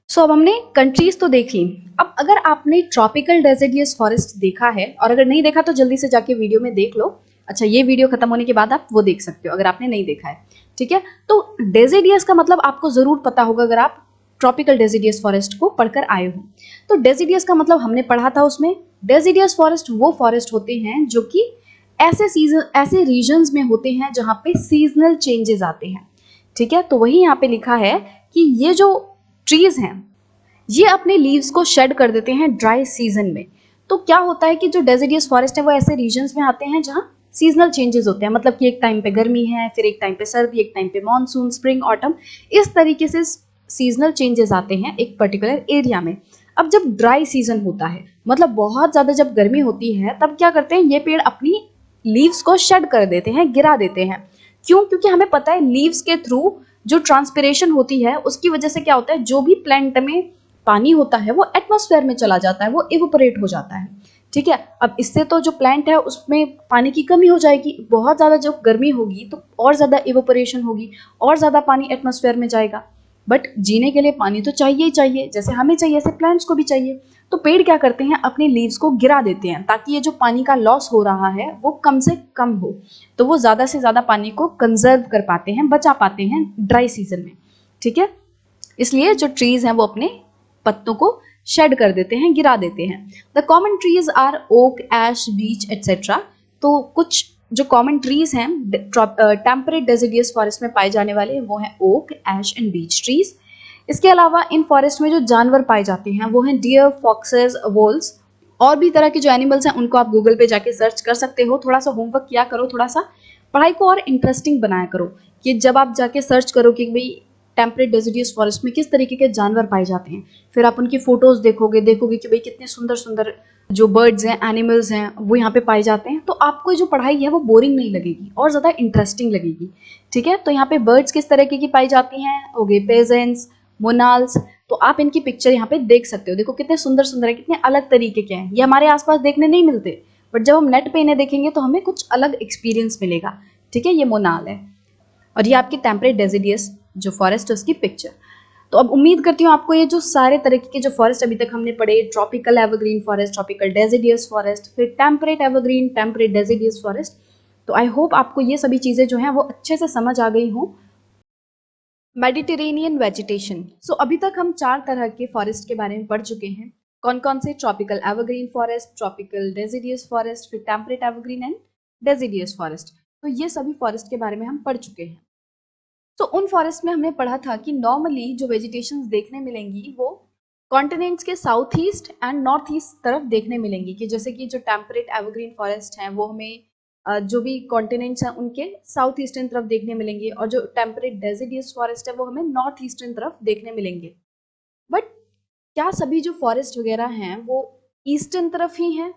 सो अब हमने कंट्रीज तो देख ली। अब अगर आपने ट्रॉपिकल डेसिडियस फॉरेस्ट देखा है, और अगर नहीं देखा तो जल्दी से जाके वीडियो में देख लो। अच्छा, ये वीडियो खत्म होने के बाद आप वो देख सकते हो अगर आपने नहीं देखा है, ठीक है। तो डेसिडियस का मतलब आपको जरूर पता होगा अगर आप ट्रॉपिकल डेसिडियस फॉरेस्ट को पढ़कर आए हो। तो डेसिडियस का मतलब हमने पढ़ा था उसमें, डेसिडियस फॉरेस्ट वो फॉरेस्ट होते हैं जो कि ऐसे रीजन्स में होते हैं जहाँ पे सीजनल चेंजेस आते हैं, ठीक है। तो वही यहाँ पे लिखा है कि ये जो ट्रीज हैं ये अपने लीव्स को शेड कर देते हैं ड्राई सीजन में। तो क्या होता है कि जो डेसिडियस फॉरेस्ट है वो ऐसे रीजन्स में आते हैं जहाँ सीजनल चेंजेस होते हैं, मतलब कि एक टाइम पे गर्मी है, फिर एक टाइम पे सर्दी, एक टाइम पे मानसून, स्प्रिंग, ऑटम, इस तरीके से सीजनल चेंजेस आते हैं एक पर्टिकुलर एरिया में। अब जब ड्राई सीजन होता है, मतलब बहुत ज्यादा जब गर्मी होती है, तब क्या करते हैं ये पेड़ अपनी लीव्स को शेड कर देते हैं, गिरा देते हैं। क्यों? क्योंकि हमें पता है लीव्स के थ्रू जो ट्रांसपिरेशन होती है उसकी वजह से क्या होता है, जो भी प्लांट में पानी होता है वो एटमॉस्फेयर में चला जाता है, वो इवेपोरेट हो जाता है। ठीक है, अब इससे तो जो प्लांट है उसमें पानी की कमी हो जाएगी, बहुत ज्यादा जब गर्मी होगी तो और ज्यादा इवेपोरेशन होगी, और ज्यादा पानी एटमॉस्फेयर में जाएगा। बट जीने के लिए पानी तो चाहिए ही चाहिए, जैसे हमें चाहिए ऐसे प्लांट्स को भी चाहिए। तो पेड़ क्या करते हैं, अपनी लीव्स को गिरा देते हैं ताकि ये जो पानी का लॉस हो रहा है वो कम से कम हो, तो वो ज्यादा से ज्यादा पानी को कंजर्व कर पाते हैं, बचा पाते हैं ड्राई सीजन में। ठीक है, इसलिए जो ट्रीज हैं वो अपने पत्तों को शेड कर देते हैं, गिरा देते हैं। The common trees are oak, ash, beech etcetera. तो कुछ जो कॉमन ट्रीज हैं टेम्परेट डेसिडियस फॉरेस्ट में पाए जाने वाले वो हैं oak, ash and beech trees. इसके अलावा इन फॉरेस्ट में जो जानवर पाए जाते हैं वो हैं डियर, फॉक्सेस, वोल्स। और भी तरह के जो एनिमल्स हैं उनको आप गूगल पे जाके सर्च कर सकते हो। थोड़ा सा होमवर्क किया करो, थोड़ा सा पढ़ाई को और इंटरेस्टिंग बनाया करो, कि जब आप जाके सर्च करो कि भाई टेम्परेट डेसिडियस फॉरेस्ट में किस तरीके के जानवर पाए जाते हैं, फिर आप उनकी फोटोज देखोगे कि भाई कितने सुंदर सुंदर जो बर्ड्स हैं, एनिमल्स हैं वो यहाँ पे पाए जाते हैं, तो आपको जो पढ़ाई है वो बोरिंग नहीं लगेगी और ज़्यादा इंटरेस्टिंग लगेगी। ठीक है, तो यहाँ पे बर्ड्स किस तरीके की पाई जाती हैं, हो गए पेजेंट्स, मोनाल्स। तो आप इनकी पिक्चर यहाँ पे देख सकते हो, देखो कितने सुंदर सुंदर है, कितने अलग तरीके के हैं, ये हमारे आसपास देखने नहीं मिलते, बट जब हम नेट पे इन्हें देखेंगे तो हमें कुछ अलग एक्सपीरियंस मिलेगा। ठीक है, ये मोनाल है और ये आपकी टेम्परेट डेसिडियस जो फॉरेस्ट है उसकी पिक्चर। तो अब उम्मीद करती हूँ आपको ये जो सारे तरीके के जो फॉरेस्ट अभी तक हमने पढ़े, tropical evergreen forest, tropical deciduous forest, फिर temperate evergreen, temperate deciduous forest, तो आई होप आपको ये सभी चीज़ें जो हैं वो अच्छे से समझ आ गई हों। Mediterranean vegetation. सो अभी तक हम 4 तरह के फॉरेस्ट के बारे में पढ़ चुके हैं। कौन कौन से? Tropical evergreen forest, tropical deciduous forest, फिर temperate evergreen and deciduous forest. तो ये सभी फॉरेस्ट के बारे में हम पढ़ चुके हैं। तो उन फॉरेस्ट में हमने पढ़ा था कि नॉर्मली जो वेजिटेशंस देखने मिलेंगी वो कॉन्टिनेंट्स के south east and north east तरफ देखने मिलेंगी, कि जैसे कि जो टेम्परेट एवरग्रीन फॉरेस्ट हैं वो हमें जो भी कॉन्टिनेंट्स हैं उनके साउथ ईस्टर्न तरफ देखने मिलेंगे, और जो टेम्परेट डेसिडियस फॉरेस्ट है वो हमें नॉर्थ ईस्टर्न तरफ देखने मिलेंगे। बट क्या सभी जो फॉरेस्ट वगैरह हैं वो ईस्टर्न तरफ ही हैं?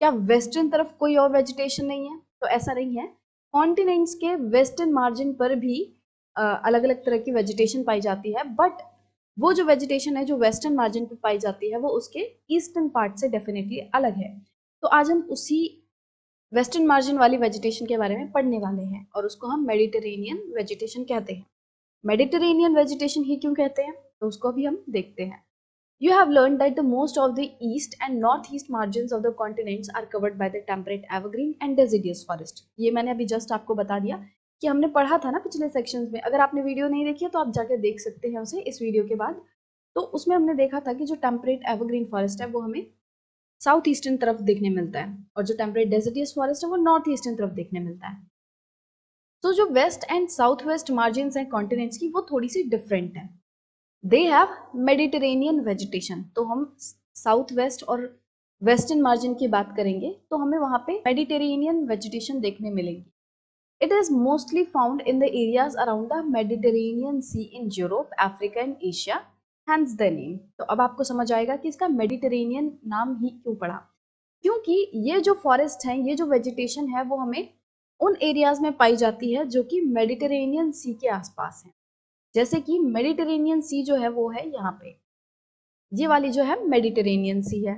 क्या वेस्टर्न तरफ कोई और वेजिटेशन नहीं है? तो ऐसा नहीं है। कॉन्टिनेंट्स के वेस्टर्न मार्जिन पर भी अलग अलग तरह की वेजिटेशन पाई जाती है, बट वो जो वेजिटेशन है जो वेस्टर्न मार्जिन पर पाई जाती है वो उसके ईस्टर्न पार्ट से डेफिनेटली अलग है। तो आज हम उसी वेस्टर्न मार्जिन वाली वेजिटेशन के बारे में पढ़ने वाले हैं, और उसको हम मेडिटेरेनियन वेजिटेशन कहते हैं। मेडिटेरेनियन वेजिटेशन ही क्यों कहते हैं, तो उसको भी हम देखते हैं। You have learned that the most of the east and northeast margins of the continents are covered by the temperate evergreen and deciduous forest. ये मैंने अभी जस्ट आपको बता दिया कि हमने पढ़ा था ना पिछले सेक्शंस में। अगर आपने वीडियो नहीं देखी है तो आप जाके देख सकते हैं उसे इस वीडियो के बाद। तो उसमें हमने देखा था कि जो टेम्परेट एवरग्रीन फॉरेस्ट है वो हमें साउथ ईस्टर्न तरफ देखने मिलता है, और जो टेम्परेट डेसिडियस फॉरेस्ट है वो नॉर्थ ईस्टर्न तरफ देखने मिलता है। तो जो west and south west margin हैं कॉन्टिनेंट्स की वो थोड़ी सी डिफरेंट है। They have Mediterranean vegetation. तो हम साउथ वेस्ट और वेस्टर्न मार्जिन की बात करेंगे तो हमें वहाँ पे मेडिटेरेनियन वेजिटेशन देखने मिलेगी। It is mostly found in the areas around the Mediterranean sea in Europe, Africa and Asia, hence the name. तो अब आपको समझ आएगा कि इसका मेडिटेरेनियन नाम ही क्यों पड़ा, क्योंकि ये जो फॉरेस्ट है, ये जो वेजिटेशन है वो हमें उन एरियाज में पाई जाती है जो कि मेडिटेरेनियन सी के आसपास है। जैसे कि मेडिटेरेनियन सी जो है वो है यहाँ पे, ये वाली जो है मेडिटेरेनियन सी है।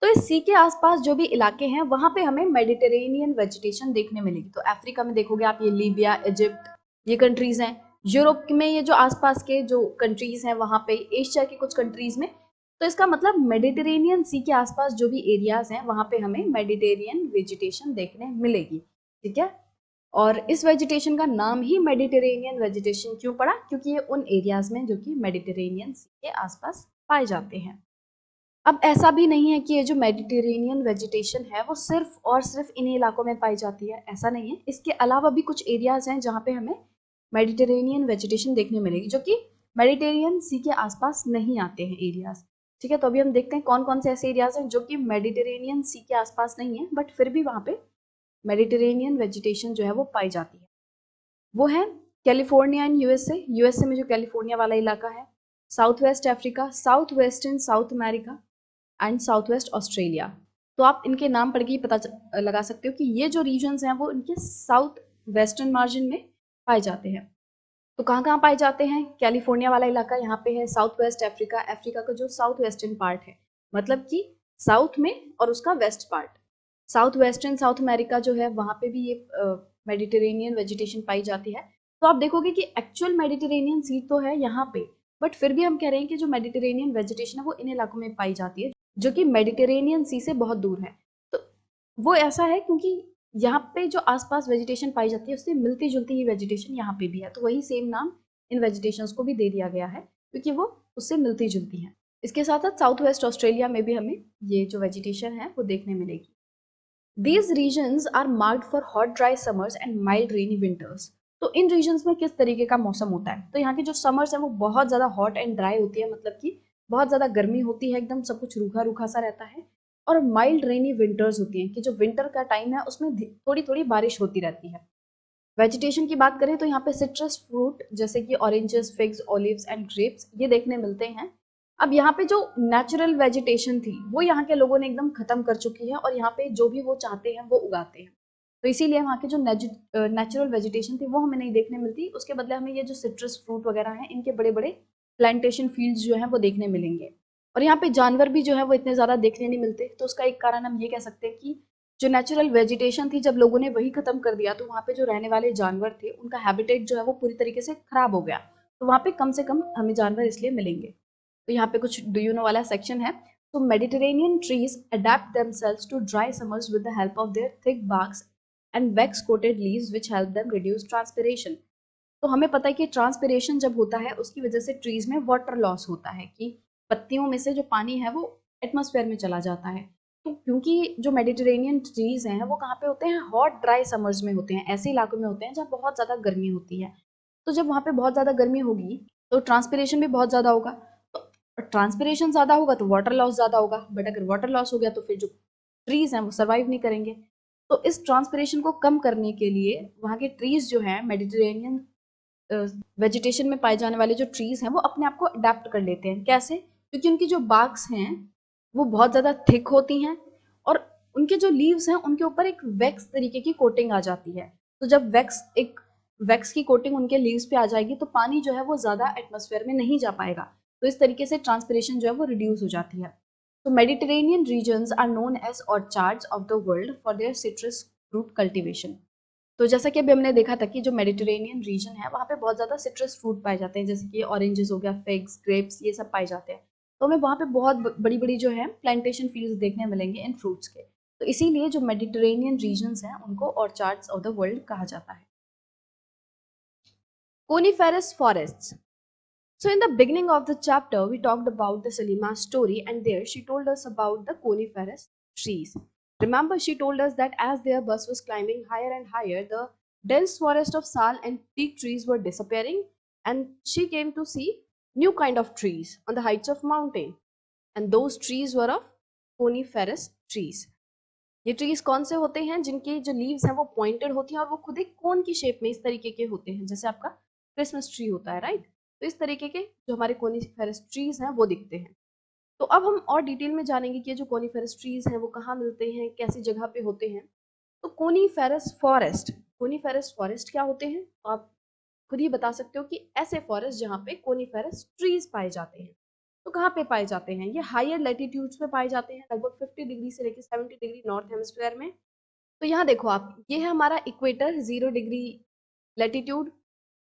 तो इस सी के आसपास जो भी इलाके हैं वहां पे हमें मेडिटेरेनियन वेजिटेशन देखने मिलेगी। तो अफ्रीका में देखोगे आप ये लीबिया, इजिप्ट, ये कंट्रीज हैं। यूरोप में ये जो आसपास के जो कंट्रीज हैं वहां पे, एशिया के कुछ कंट्रीज में। तो इसका मतलब मेडिटेरेनियन सी के आसपास जो भी एरियाज हैं वहां पे हमें मेडिटेरियन वेजिटेशन देखने मिलेगी। ठीक है, और इस वेजिटेशन का नाम ही मेडिटेरेनियन वेजिटेशन क्यों पड़ा, क्योंकि ये उन एरियाज में जो कि मेडिटेरेनियन सी के आसपास पाए जाते हैं। अब ऐसा भी नहीं है कि ये जो मेडिटेरेनियन वेजिटेशन है वो सिर्फ और सिर्फ इन्हीं इलाकों में पाई जाती है, ऐसा नहीं है। इसके अलावा भी कुछ एरियाज हैं जहाँ पे हमें मेडिटेरेनियन वेजिटेशन देखने मिलेगी जो कि मेडिटेरियन सी के आसपास नहीं आते हैं एरियाज। ठीक है, तो अभी हम देखते हैं कौन कौन से ऐसे एरियाज हैं जो कि मेडिटेरेनियन सी के आसपास नहीं है बट फिर भी वहाँ पे मेडिटेरेनियन वेजिटेशन जो है वो पाई जाती है वो है कैलिफोर्निया एंड यूएसए में जो कैलिफोर्निया वाला इलाका है, south west Africa, south western south America and south waste Australia. तो आप इनके नाम पढ़ के ही पता लगा सकते हो कि ये जो रीजन्स हैं वो इनके साउथ वेस्टर्न मार्जिन में पाए जाते हैं। तो कहाँ कहाँ पाए जाते हैं? कैलिफोर्निया वाला इलाका यहाँ पे है, साउथ वेस्ट अफ्रीका, अफ्रीका का जो साउथ वेस्टर्न पार्ट है, मतलब कि साउथ में और उसका west part. South western south America जो है वहाँ पे भी ये मेडिटेरेनियन वेजिटेशन पाई जाती है। तो आप देखोगे कि एक्चुअल मेडिटेरेनियन सी तो है यहाँ पे, बट फिर भी हम कह रहे हैं कि जो मेडिटेरेनियन वेजिटेशन है वो इन इलाकों में पाई जाती है जो कि मेडिटेरेनियन सी से बहुत दूर है। तो वो ऐसा है क्योंकि यहाँ पे जो आसपास वेजिटेशन पाई जाती है उससे मिलती जुलती ही वेजिटेशन यहाँ पे भी है, तो वही सेम नाम इन वेजिटेशंस को भी दे दिया गया है क्योंकि वो उससे मिलती जुलती हैं। इसके साथ साथ साउथ वेस्ट ऑस्ट्रेलिया में भी हमें ये जो वेजिटेशन है वो देखने मिलेगी। These regions are marked for hot dry summers and mild rainy winters. तो इन रीजन्स में किस तरीके का मौसम होता है? तो यहाँ की जो समर्स है वो बहुत ज़्यादा हॉट एंड ड्राई होती है, मतलब कि बहुत ज़्यादा गर्मी होती है, एकदम सब कुछ रूखा रूखा सा रहता है। और माइल्ड रेनी विंटर्स होती हैं कि जो विंटर का टाइम है उसमें थोड़ी थोड़ी बारिश होती रहती है। वेजिटेशन की बात करें तो यहाँ पे सिट्रस फ्रूट जैसे कि oranges, figs, olives and grapes ये देखने मिलते हैं। अब यहाँ पे जो नेचुरल वेजिटेशन थी वो यहाँ के लोगों ने एकदम खत्म कर चुकी है और यहाँ पे जो भी वो चाहते हैं वो उगाते हैं। तो इसीलिए वहाँ की जो नेचुरल वेजिटेशन थी वो हमें नहीं देखने मिलती, उसके बदले हमें ये जो सिट्रस फ्रूट वगैरह हैं इनके बड़े बड़े प्लांटेशन फील्ड्स जो हैं वो देखने मिलेंगे। और यहाँ पे जानवर भी जो है वो इतने ज़्यादा देखने नहीं मिलते, तो उसका एक कारण हम ये कह सकते हैं कि जो नेचुरल वेजिटेशन थी जब लोगों ने वही खत्म कर दिया तो वहाँ पे जो रहने वाले जानवर थे उनका हैबिटेट जो है वो पूरी तरीके से खराब हो गया। तो वहाँ पे कम से कम हमें जानवर इसलिए मिलेंगे। तो यहाँ पे कुछ डू यू नो वाला सेक्शन है। तो Mediterranean trees adapt themselves to dry summers with the help of their thick barks and wax coated leaves which help them reduce transpiration. तो हमें पता है कि ट्रांसपिरेशन जब होता है उसकी वजह से ट्रीज में वाटर लॉस होता है कि पत्तियों में से जो पानी है वो एटमॉस्फेयर में चला जाता है। तो क्योंकि जो मेडिटेरेनियन ट्रीज हैं वो कहाँ पे होते हैं? हॉट ड्राई समर्स में होते हैं, ऐसे इलाकों में होते हैं जहाँ बहुत ज़्यादा गर्मी होती है। तो जब वहाँ पे बहुत ज़्यादा गर्मी होगी तो ट्रांसपिरेशन भी बहुत ज़्यादा होगा, तो ट्रांसपिरेशन ज़्यादा होगा तो वाटर लॉस ज़्यादा होगा, बट अगर वाटर लॉस हो गया तो फिर जो ट्रीज हैं वो सर्वाइव नहीं करेंगे। तो इस ट्रांसपिरेशन को कम करने के लिए वहाँ के ट्रीज जो हैं मेडिटेरेनियन वेजिटेशन में पाए जाने वाले जो ट्रीज हैं वो अपने आप को अडेप्ट कर लेते हैं। कैसे? क्योंकि उनकी जो बार्क्स हैं वो बहुत ज़्यादा थिक होती हैं और उनके जो लीव्स हैं उनके ऊपर एक वैक्स तरीके की कोटिंग आ जाती है। तो जब वैक्स की कोटिंग उनके लीव्स पे आ जाएगी तो पानी जो है वो ज़्यादा एटमॉस्फेयर में नहीं जा पाएगा, तो इस तरीके से ट्रांसपिरेशन जो है वो रिड्यूस हो जाती है। तो Mediterranean regions are known as orchards of the world for their citrus fruit cultivation. तो जैसा कि अभी हमने देखा था कि जो मेडिटेरेनियन रीजन है वहाँ पे बहुत ज़्यादा सिट्रस फ्रूट पाए जाते हैं, जैसे कि ऑरेंजेस हो गया, फिग्स, ग्रेप्स, ये सब पाए जाते हैं। तो हमें वहाँ पे बहुत बड़ी बड़ी जो है प्लांटेशन फील्ड्स देखने मिलेंगे इन फ्रूट्स के। तो इसीलिए जो मेडिटेरेनियन रीजन्स हैं उनको ऑर्चार्ड्स ऑफ द वर्ल्ड कहा जाता है। Coniferous forests. So in the beginning of the chapter, we talked about the Salima's story, and there she told us about the coniferous trees. Remember, she told us that as their bus was climbing higher and higher, the dense forest of sal and teak trees were disappearing, and she came to see new kind of trees on the heights of mountain, and those trees were of coniferous trees. ये ट्रीज कौन से होते हैं? जिनकी जो लीव्स हैं वो पॉइंटेड होती हैं और वो खुद एक कोन की शेप में इस तरीके के होते हैं, जैसे आपका क्रिसमस ट्री होता है, राइट? तो इस तरीके के जो हमारे कोनिफेरस ट्रीज हैं वो दिखते हैं। तो अब हम और डिटेल में जानेंगे कि जो कोनिफेरस ट्रीज हैं वो कहाँ मिलते हैं, कैसी जगह पे होते हैं। तो कोनिफेरस फॉरेस्ट क्या होते हैं? तो आप खुद ही बता सकते हो कि ऐसे फॉरेस्ट जहाँ पे कोनिफेरस ट्रीज पाए जाते हैं। तो कहाँ पे पाए जाते हैं? ये हायर लेटीट्यूड्स पे पाए जाते हैं, लगभग 50 डिग्री से लेकर 70 डिग्री नॉर्थ हेमिस्फीयर में। तो यहाँ देखो आप, ये है हमारा इक्वेटर 0 डिग्री लेटीट्यूड,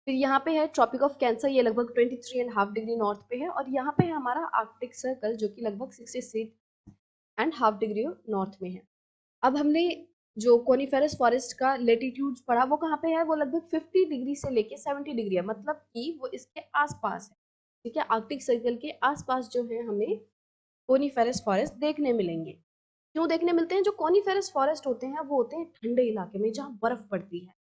फिर यहाँ पे है ट्रॉपिक ऑफ कैंसर, ये लगभग 23.5 डिग्री नॉर्थ पे है, और यहाँ पे है हमारा आर्कटिक सर्कल जो कि लगभग 66.5 डिग्री नॉर्थ में है। अब हमने जो कोनिफेरस फॉरेस्ट का लेटीट्यूड पढ़ा वो कहाँ पे है? वो लगभग 50 डिग्री से लेके 70 डिग्री है, मतलब कि वो इसके आसपास है, ठीक है? आर्कटिक सर्कल के आसपास जो है हमें कोनिफेरस फॉरेस्ट देखने मिलेंगे। क्यों देखने मिलते हैं? जो कोनिफेरस फॉरेस्ट होते हैं वो होते हैं ठंडे इलाके में जहाँ बर्फ पड़ती है,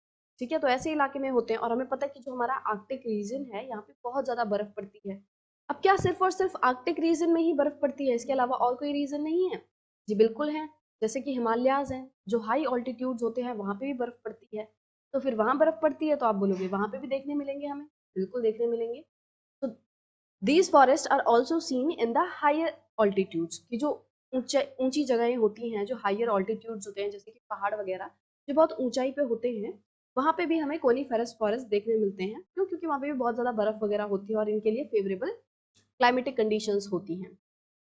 ठीक है? तो ऐसे इलाके में होते हैं, और हमें पता है कि जो हमारा आर्कटिक रीजन है यहाँ पे बहुत ज्यादा बर्फ पड़ती है। अब क्या सिर्फ और सिर्फ आर्कटिक रीजन में ही बर्फ पड़ती है, इसके अलावा और कोई रीजन नहीं है? जी बिल्कुल है। जैसे कि हिमालयाज हैं, जो हाई ऑल्टीट्यूड्स होते हैं वहाँ पे भी बर्फ पड़ती है। तो फिर वहाँ बर्फ पड़ती है तो आप बोलोगे वहाँ पे भी देखने मिलेंगे हमें, बिल्कुल देखने मिलेंगे। तो these forest are also seen in the higher altitudes, की जो ऊंची जगहें होती हैं, जो हायर ऑल्टीट्यूड्स होते हैं जैसे कि पहाड़ वगैरह जो बहुत ऊंचाई पे होते हैं, वहाँ पे भी हमें कोनीफेरस फॉरेस्ट देखने मिलते हैं। क्यों? क्योंकि वहाँ पे भी बहुत ज़्यादा बर्फ वगैरह होती है और इनके लिए फेवरेबल क्लाइमेटिक कंडीशंस होती हैं।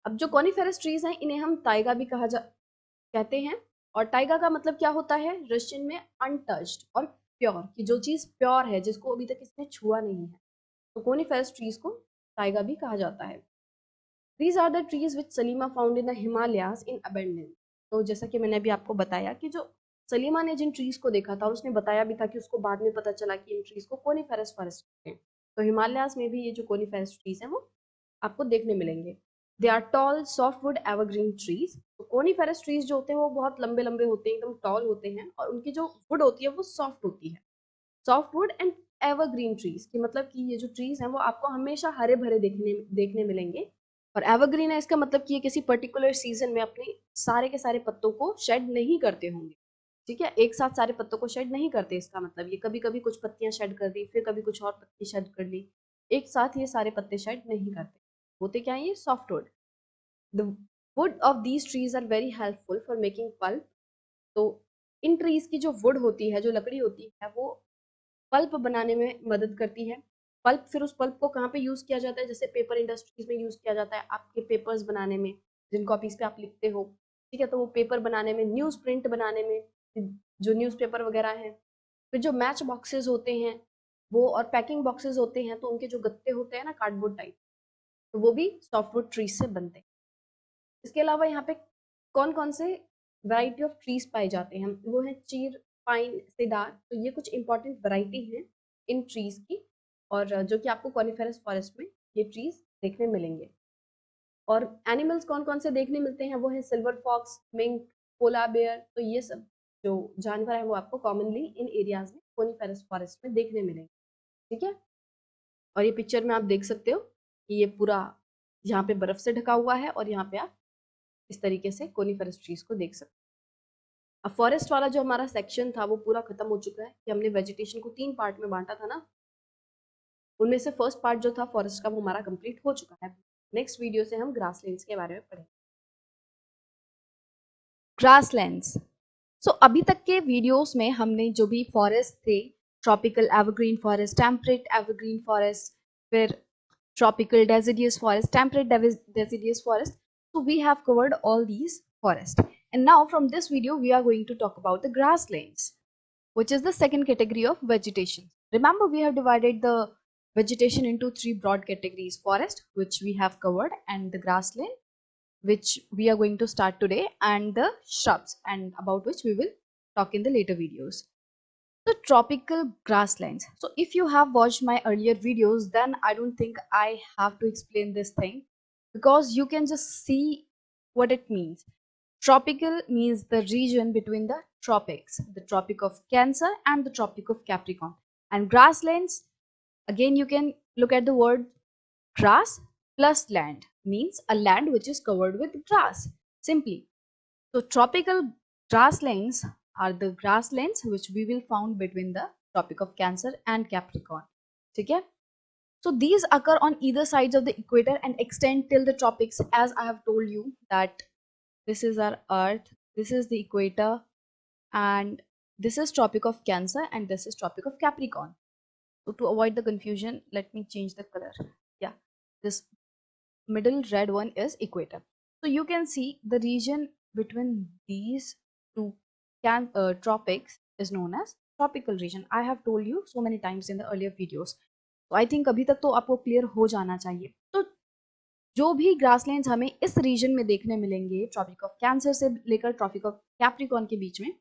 अब जो कॉनिफेरस ट्रीज हैं इन्हें हम ताइगा भी कहते हैं। और टाइगा का मतलब क्या होता है रशियन में? अनटच्ड और प्योर, कि जो चीज़ प्योर है, जिसको अभी तक इसने छुआ नहीं है, तो कोनीफेरस ट्रीज को टाइगा भी कहा जाता है। These are the trees which Salima found in the Himalayas in abundance. तो जैसा कि मैंने अभी आपको बताया कि जो सलीमा ने जिन ट्रीज को देखा था और उसने बताया भी था कि उसको बाद में पता चला कि इन ट्रीज को कोनीफेरस फॉरेस्ट कहते हैं। तो हिमालयाज में भी ये जो कोनीफेरस ट्रीज हैं वो आपको देखने मिलेंगे। They are tall softwood evergreen trees. तो कोनीफेरस ट्रीज जो होते हैं वो बहुत लंबे लंबे होते हैं, एकदम टॉल होते हैं, और उनकी जो वुड होती है वो सॉफ्ट होती है। सॉफ्टवुड एंड एवरग्रीन ट्रीज की मतलब कि ये जो ट्रीज हैं वो आपको हमेशा हरे भरे देखने मिलेंगे। और एवरग्रीन है इसका मतलब कि ये किसी पर्टिकुलर सीजन में अपने सारे के सारे पत्तों को शेड नहीं करते होंगे। ठीक है, एक साथ सारे पत्तों को शेड नहीं करते, इसका मतलब ये कभी कभी कुछ पत्तियां शेड कर दी, फिर कभी कुछ और पत्ती शेड कर ली, एक साथ ये सारे पत्ते शेड नहीं करते। होते क्या है ये? Softwood. The wood of these trees are very helpful for making pulp. तो इन ट्रीज की जो वुड होती है, जो लकड़ी होती है, वो पल्प बनाने में मदद करती है। पल्प, फिर उस पल्प को कहाँ पे यूज किया जाता है? जैसे पेपर इंडस्ट्रीज में यूज किया जाता है आपके पेपर्स बनाने में, जिन कॉपीज पे आप लिखते हो। ठीक है, तो वो पेपर बनाने में, न्यूज प्रिंट बनाने में, जो न्यूज़पेपर वगैरह है। फिर जो मैच बॉक्सेस होते हैं वो, और पैकिंग बॉक्सेस होते हैं, तो उनके जो गत्ते होते हैं ना कार्डबोर्ड टाइप, तो वो भी सॉफ्टवुड ट्रीज से बनते हैं। इसके अलावा यहाँ पे कौन कौन से वैरायटी ऑफ ट्रीज पाए जाते हैं? वो है चीर, पाइन, सेडार। तो ये कुछ इंपॉर्टेंट वैरायटी हैं इन ट्रीज की, और जो कि आपको कॉनिफेरस फॉरेस्ट में ये ट्रीज देखने मिलेंगे। और एनिमल्स कौन कौन से देखने मिलते हैं? वो है सिल्वर फॉक्स, मिंक, पोला बेयर। तो ये सब जो जानवर है वो आपको कॉमनली इन एरियाज में कोनिफेरस फॉरेस्ट में देखने मिलेंगे। ठीक है, और ये पिक्चर में आप देख सकते हो कि ये पूरा यहाँ पे बर्फ से ढका हुआ है, और यहाँ पे आप इस तरीके से कोनिफेरस ट्रीज को देख सकते हैं। अब फॉरेस्ट वाला जो हमारा सेक्शन था वो पूरा खत्म हो चुका है, कि हमने वेजिटेशन को 3 पार्ट में बांटा था ना, उनमें से फर्स्ट पार्ट जो था फॉरेस्ट का वो हमारा कंप्लीट हो चुका है। नेक्स्ट वीडियो से हम ग्रासलैंड्स के बारे में पढ़ेंगे। ग्रासलैंड्स। सो अभी तक के वीडियोस में हमने जो भी फॉरेस्ट थे, tropical evergreen forest, temperate evergreen forest, फिर tropical deciduous forest, temperate deciduous forest. So we have covered all these forests. And now from this video, we are going to talk about the grasslands, which is the second category of vegetation. Remember, we have divided the vegetation into 3 broad categories: forest, which we have covered, and the grassland, which we are going to start today, and the shrubs, and about which we will talk in the later videos. The tropical grasslands. So if you have watched my earlier videos, then I don't think I have to explain this thing, because you can just see what it means. Tropical means the region between the tropics, the Tropic of Cancer and the Tropic of Capricorn. And grasslands, again you can look at the word grass plus land, means a land which is covered with grass, simply. So tropical grasslands are the grasslands which we will found between the Tropic of Cancer and Capricorn. Okay? So these occur on either sides of the equator and extend till the tropics, as I have told you that this is our Earth, this is the equator, and this is Tropic of Cancer and this is Tropic of Capricorn. So to avoid the confusion, let me change the color. Yeah, this middle red one is equator. So you can see the region between these two tropics is known as tropical region. I have told you so many times in the earlier videos. So I think अभी तक तो आपको क्लियर हो जाना चाहिए। तो जो भी ग्रासलैंड्स हमें इस रीजन में देखने मिलेंगे, ट्रॉपिक ऑफ कैंसर से लेकर ट्रॉपिक ऑफ कैप्रिकॉर्न के बीच में,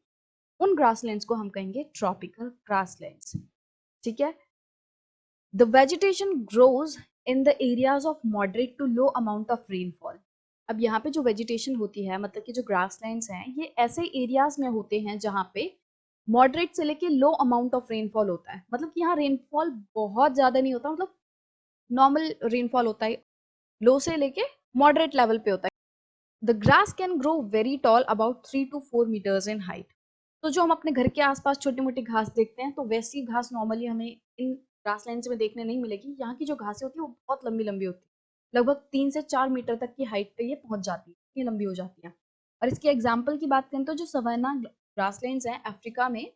उन ग्रासलैंड्स को हम कहेंगे ट्रॉपिकल ग्रासलैंड्स। ठीक है, the vegetation grows in the areas of moderate to low amount of rainfall. अब यहाँ पे जो वेजिटेशन होती है, मतलब कि जो ग्रासलैंड्स हैं, ये ऐसे एरियाज में होते हैं जहाँ पे मॉडरेट से लेके लो अमाउंट ऑफ रेनफॉल होता है। मतलब कि यहाँ रेनफॉल बहुत ज़्यादा नहीं होता, मतलब नॉर्मल रेनफॉल होता है, लो से लेके मॉडरेट लेवल पे होता है। The grass can grow very tall about 3 to 4 metres in height. तो जो हम अपने घर के आसपास छोटी मोटी घास देखते हैं, तो वैसी घास नॉर्मली हमें इन ग्रासलैंड्स में देखने नहीं मिलेगी। यहाँ की जो घासें होती है वो बहुत लंबी लंबी होती है, लगभग 3 से 4 मीटर तक की हाइट पे ये पहुंच जाती है, ये लंबी हो जाती है। और इसके एग्जाम्पल की बात करें तो जो सवाना ग्रासलैंड्स हैं अफ्रीका में,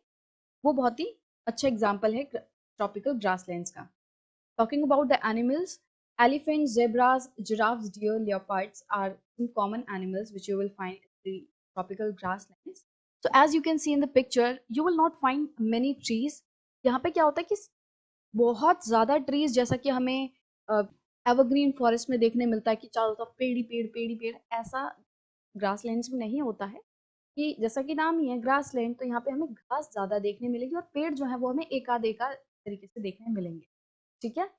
वो बहुत ही अच्छा एग्जाम्पल है ट्रॉपिकल ग्रासलैंड्स का। Talking about the animals, elephants, zebras, giraffes, deer, leopards are some common animals which you will find in the tropical grasslands. So as you can see in the picture, you will not find many trees. यहाँ पे क्या होता है कि बहुत ज़्यादा ट्रीज, जैसा कि हमें एवरग्रीन फॉरेस्ट में देखने मिलता है कि चारों तरफ पेड़ ही पेड़, ऐसा ग्रासलैंड्स में नहीं होता है। कि जैसा कि नाम ही है ग्रासलैंड, तो यहाँ पे हमें घास ज़्यादा देखने मिलेगी और पेड़ जो है वो हमें एक आध तरीके से देखने मिलेंगे। ठीक है।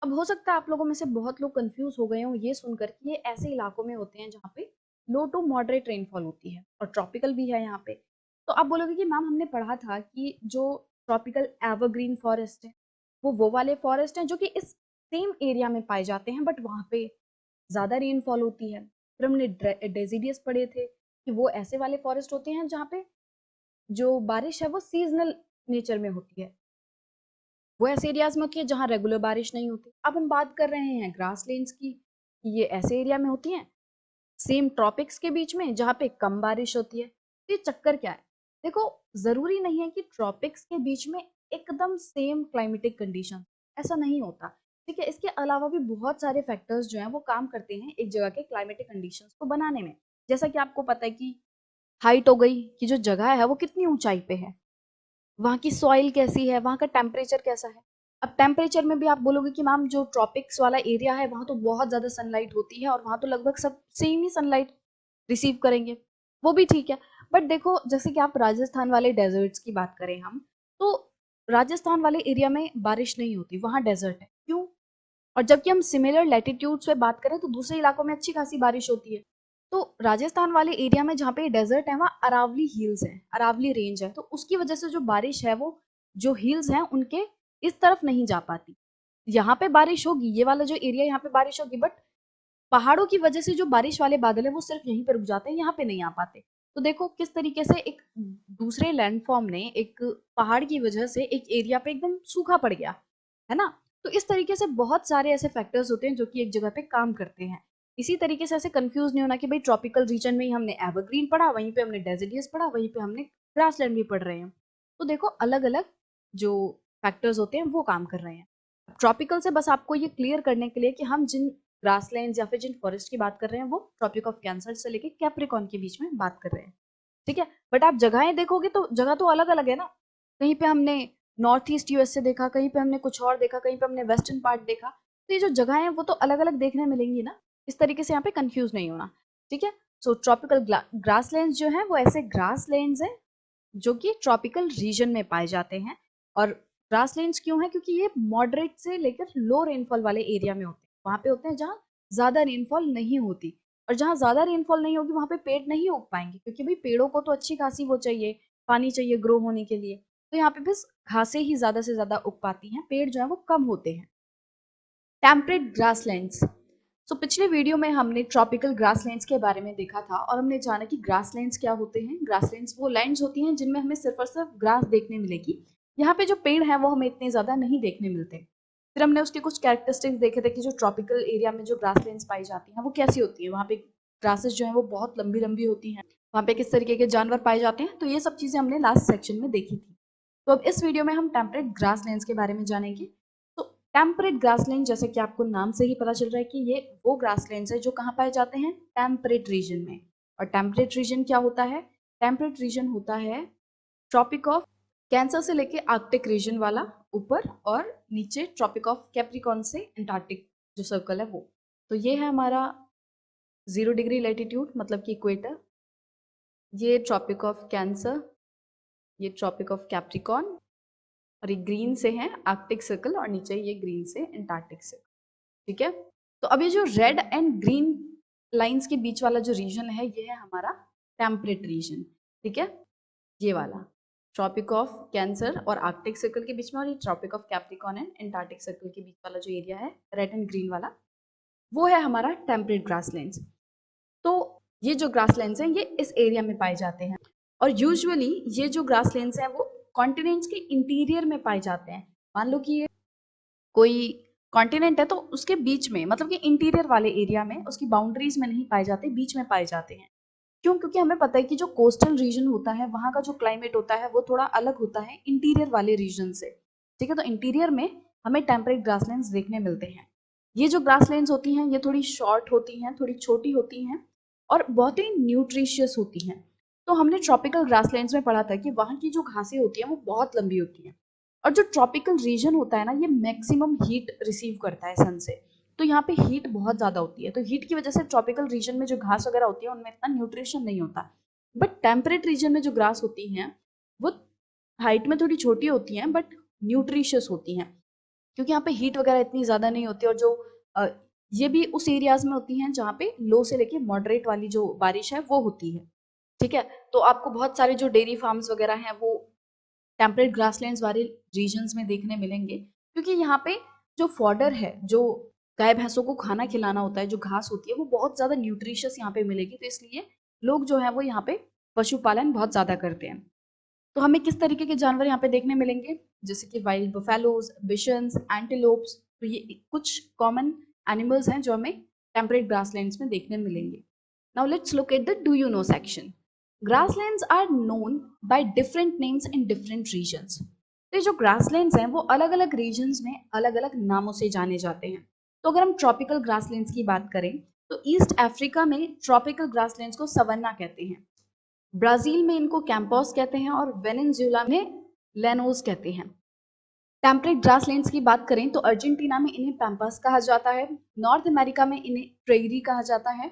अब हो सकता है आप लोगों में से बहुत लोग कंफ्यूज हो गए हों ये सुनकर कि ये ऐसे इलाकों में होते हैं जहाँ पे लो टू मॉडरेट रेनफॉल होती है और ट्रॉपिकल भी है यहाँ पे। तो आप बोलोगे कि मैम हमने पढ़ा था कि जो ट्रॉपिकल एवरग्रीन फॉरेस्ट है वो वाले फॉरेस्ट हैं जो कि इस सेम एरिया में पाए जाते हैं, बट वहाँ पे ज़्यादा रेनफॉल होती है। फिर हमने डेसिडियस पढ़े थे कि वो ऐसे वाले फॉरेस्ट होते हैं जहाँ पे जो बारिश है वो सीजनल नेचर में होती है, वो ऐसे एरियाज में होती है जहाँ रेगुलर बारिश नहीं होती। अब हम बात कर रहे हैं ग्रासलैंड्स की, ये ऐसे एरिया में होती हैं सेम ट्रॉपिक्स के बीच में जहाँ पे कम बारिश होती है। तो ये चक्कर क्या है? देखो, जरूरी नहीं है कि ट्रॉपिक्स के बीच में एकदम सेम क्लाइमेटिक कंडीशन, ऐसा नहीं होता। ठीक है, इसके अलावा भी बहुत सारे फैक्टर्स जो हैं वो काम करते हैं एक जगह के क्लाइमेटिक कंडीशंस को बनाने में। जैसा कि आपको पता है कि हाइट हो गई, कि जो जगह है वो कितनी ऊंचाई पे है, वहाँ की सॉइल कैसी है, वहाँ का टेम्परेचर कैसा है। अब टेम्परेचर में भी आप बोलोगे कि मैम जो ट्रॉपिक्स वाला एरिया है वहाँ तो बहुत ज़्यादा सनलाइट होती है और वहाँ तो लगभग सब सेम ही सनलाइट रिसीव करेंगे, वो भी ठीक है। बट देखो, जैसे कि आप राजस्थान वाले डेजर्ट्स की बात करें हम, तो राजस्थान वाले एरिया में बारिश नहीं होती, वहाँ डेजर्ट है, क्यों? और जबकि हम सिमिलर लैटिट्यूड्स पे बात करें तो दूसरे इलाकों में अच्छी खासी बारिश होती है। तो राजस्थान वाले एरिया में जहाँ पे डेजर्ट है वहाँ अरावली हिल्स है, अरावली रेंज है, तो उसकी वजह से जो बारिश है वो जो हिल्स हैं उनके इस तरफ नहीं जा पाती। यहाँ पे बारिश होगी, ये वाला जो एरिया यहाँ पे बारिश होगी, बट पहाड़ों की वजह से जो बारिश वाले बादल है वो सिर्फ यहीं पे रुक जाते हैं, यहाँ पे नहीं आ पाते। तो देखो किस तरीके से एक दूसरे लैंडफॉर्म ने एक पहाड़ की वजह से एक एरिया पे एकदम सूखा पड़ गया, है ना। तो इस तरीके से बहुत सारे ऐसे फैक्टर्स होते हैं जो कि एक जगह पे काम करते हैं। इसी तरीके से ऐसे कंफ्यूज नहीं होना कि भाई ट्रॉपिकल रीजन में ही हमने एवरग्रीन पढ़ा, वहीं पे हमने डेसिडियस पढ़ा, वहीं पे हमने ग्रासलैंड भी पढ़ रहे हैं। तो देखो अलग अलग जो फैक्टर्स होते हैं वो काम कर रहे हैं। ट्रॉपिकल से बस आपको ये क्लियर करने के लिए कि हम जिन ग्रासलैंड्स या फिर जिन फॉरेस्ट की बात कर रहे हैं वो ट्रॉपिक ऑफ कैंसर से लेके कैप्रिकॉन के बीच में बात कर रहे हैं। ठीक है, बट आप जगहें देखोगे तो जगह तो अलग अलग है ना। कहीं पे हमने नॉर्थ ईस्ट यूएसए देखा, कहीं पे हमने कुछ और देखा, कहीं पे हमने वेस्टर्न पार्ट देखा, तो ये जो जगह है वो तो अलग अलग देखने मिलेंगी ना। इस तरीके से यहाँ पे कंफ्यूज नहीं होना। ठीक है, सो ट्रॉपिकल ग्रासलैंड्स जो है वो ऐसे ग्रासलैंड्स हैं जो कि ट्रॉपिकल रीजन में पाए जाते हैं। और ग्रासलैंड्स क्यों है? क्योंकि ये मॉडरेट से लेकर लो रेनफॉल वाले एरिया में होते हैं, वहां पे होते हैं जहाँ ज्यादा रेनफॉल नहीं होती। और जहाँ ज्यादा रेनफॉल नहीं होगी वहां पे पेड़ नहीं उग पाएंगे, क्योंकि भाई पेड़ों को तो अच्छी खासी वो चाहिए, पानी चाहिए ग्रो होने के लिए। तो यहाँ पे बस घासें ही ज्यादा से ज्यादा उग पाती हैं, पेड़ जो है वो कम होते हैं। Temperate grasslands. सो पिछले वीडियो में हमने ट्रॉपिकल ग्रासलैंड्स के बारे में देखा था और हमने जाना कि ग्रासलैंड्स क्या होते हैं। ग्रासलैंड्स वो लैंड्स होती हैं जिनमें हमें सिर्फ और सिर्फ ग्रास देखने मिलेगी, यहाँ पे जो पेड़ हैं वो हमें इतने ज़्यादा नहीं देखने मिलते। फिर हमने उसके कुछ कैरेक्टरिस्टिक्स देखे थे कि जो ट्रॉपिकल एरिया में जो ग्रासलैंड्स पाई जाती हैं वो कैसी होती है, वहाँ पे ग्रासेस जो हैं वो बहुत लंबी लंबी होती हैं, वहाँ पे किस तरीके के जानवर पाए जाते हैं, तो ये सब चीज़ें हमने लास्ट सेक्शन में देखी थी। तो अब इस वीडियो में हम टेम्परेट ग्रासलैंड्स के बारे में जानेंगे। तो टेम्परेट ग्रासलैंड, जैसे कि आपको नाम से ही पता चल रहा है कि ये वो ग्रासलैंड्स है जो कहाँ पाए जाते हैं, टेम्परेट रीजन में। और टेम्परेट रीजन क्या होता है? टेम्परेट रीजन होता है ट्रॉपिक ऑफ कैंसर से लेके आर्कटिक रीजन वाला ऊपर, और नीचे ट्रॉपिक ऑफ कैप्रिकॉन से एंटार्क्टिक जो सर्कल है वो। तो ये है हमारा 0 डिग्री लैटिट्यूड मतलब कि इक्वेटर, ये ट्रॉपिक ऑफ कैंसर, ये ट्रॉपिक ऑफ कैप्रिकॉन, और ये ग्रीन से है आर्कटिक सर्कल, और नीचे ये ग्रीन से एंटार्क्टिक सर्कल। ठीक है, तो अब ये जो रेड एंड ग्रीन लाइंस के बीच वाला जो रीजन है ये है हमारा टेम्परेट रीजन। ठीक है, ये वाला ट्रॉपिक ऑफ कैंसर और आर्कटिक सर्कल के बीच में, और ये tropic of Capricorn and Antarctic circle के बीच वाला जो एरिया है रेड एंड ग्रीन वाला, वो है हमारा टेम्परेट ग्रासलैंड्स। तो ये जो ग्रासलैंड्स हैं ये इस एरिया में पाए जाते हैं, और यूजुअली ये जो ग्रासलैंड्स हैं वो कॉन्टिनेंट्स के इंटीरियर में पाए जाते हैं। मान लो कि ये कोई कॉन्टिनेंट है तो उसके बीच में, मतलब कि इंटीरियर वाले एरिया में, उसकी बाउंड्रीज में नहीं पाए जाते, बीच में पाए जाते हैं। क्यों? क्योंकि हमें पता है कि जो कोस्टल रीजन होता है वहाँ का जो क्लाइमेट होता है वो थोड़ा अलग होता है इंटीरियर वाले रीजन से। ठीक है, तो इंटीरियर में हमें टेम्परेट ग्रासलैंड्स देखने मिलते हैं। ये जो ग्रासलैंड्स होती हैं ये थोड़ी शॉर्ट होती हैं, थोड़ी छोटी होती हैं और बहुत ही न्यूट्रिशियस होती हैं। तो हमने ट्रॉपिकल ग्रासलैंड्स में पढ़ा था कि वहाँ की जो घासें होती हैं वो बहुत लंबी होती हैं, और जो ट्रॉपिकल रीजन होता है ना ये मैक्सिमम हीट रिसीव करता है सन से, तो यहाँ पे हीट बहुत ज़्यादा होती है। तो हीट की वजह से ट्रॉपिकल रीजन में जो घास वगैरह होती है उनमें इतना न्यूट्रिशन नहीं होता, बट टेम्परेट रीजन में जो ग्रास होती हैं वो हाइट में थोड़ी छोटी होती हैं बट न्यूट्रिशियस होती हैं, क्योंकि यहाँ पे हीट वगैरह इतनी ज़्यादा नहीं होती, और जो ये भी उस एरियाज में होती हैं जहाँ पे लो से लेके मॉडरेट वाली जो बारिश है वो होती है। ठीक है, तो आपको बहुत सारे जो डेयरी फार्म्स वगैरह हैं वो टेम्परेट ग्रासलैंड्स वाले रीजन्स में देखने मिलेंगे, क्योंकि यहाँ पे जो फॉडर है, जो गाय भैंसों को खाना खिलाना होता है, जो घास होती है वो बहुत ज़्यादा न्यूट्रिशियस यहाँ पे मिलेगी, तो इसलिए लोग जो है वो यहाँ पे पशुपालन बहुत ज़्यादा करते हैं। तो हमें किस तरीके के जानवर यहाँ पे देखने मिलेंगे, जैसे कि वाइल्ड बफेलोज, बिशंस, एंटीलोप्स, तो ये कुछ कॉमन एनिमल्स हैं जो हमें टेम्परेट ग्रासलैंड्स में देखने मिलेंगे। Now let's look at the do you know section. Grasslands are known by different names in different regions. तो ये जो ग्रासलैंड्स हैं वो अलग अलग रीजन्स में अलग अलग नामों से जाने जाते हैं। तो अगर हम ट्रॉपिकल ग्रासलैंड्स की बात करें तो ईस्ट अफ्रीका में ट्रॉपिकल ग्रासलैंड्स को सवन्ना कहते हैं, ब्राजील में इनको कैंपोस कहते हैं, और वेनेजुएला में लेनोस कहते हैं। टेम्परेट ग्रासलैंड्स की बात करें तो अर्जेंटीना में इन्हें पैम्पास कहा जाता है, नॉर्थ अमेरिका में इन्हें प्रेरी कहा जाता है,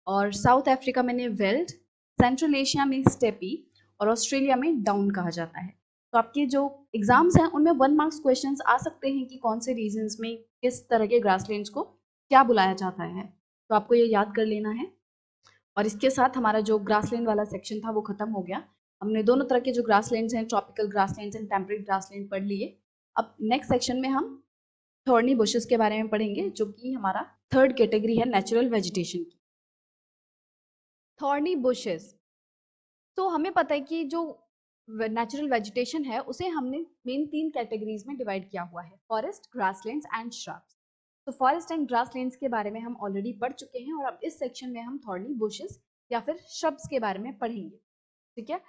और साउथ अफ्रीका में इन्हें वेल्ड, सेंट्रल एशिया में स्टेपी, और ऑस्ट्रेलिया में डाउन कहा जाता है। तो आपके जो एग्जाम्स हैं उनमें 1 मार्क्स क्वेश्चंस आ सकते हैं कि कौन से रीजन्स में किस तरह के ग्रासलैंड्स को क्या बुलाया जाता है, तो आपको ये याद कर लेना है। और इसके साथ हमारा जो ग्रासलैंड वाला सेक्शन था वो खत्म हो गया। हमने दोनों तरह के जो ग्रासलैंड्स हैं, tropical grasslands and temperate grassland पढ़ लिए। अब नेक्स्ट सेक्शन में हम थॉर्नी बुशेस के बारे में पढ़ेंगे, जो कि हमारा थर्ड कैटेगरी है नेचुरल वेजिटेशन की। थॉर्नी बुशेस, तो हमें पता है कि जो नेचुरल वेजिटेशन है उसे हमने मेन 3 कैटेगरीज में डिवाइड किया हुआ है, फॉरेस्ट, ग्रासलैंड्स एंड श्रब्स। तो फॉरेस्ट एंड ग्रासलैंड्स के बारे में हम ऑलरेडी पढ़ चुके हैं, और अब इस सेक्शन में हम थॉर्नी बुशेस या फिर श्रब्स के बारे में पढ़ेंगे। ठीक है,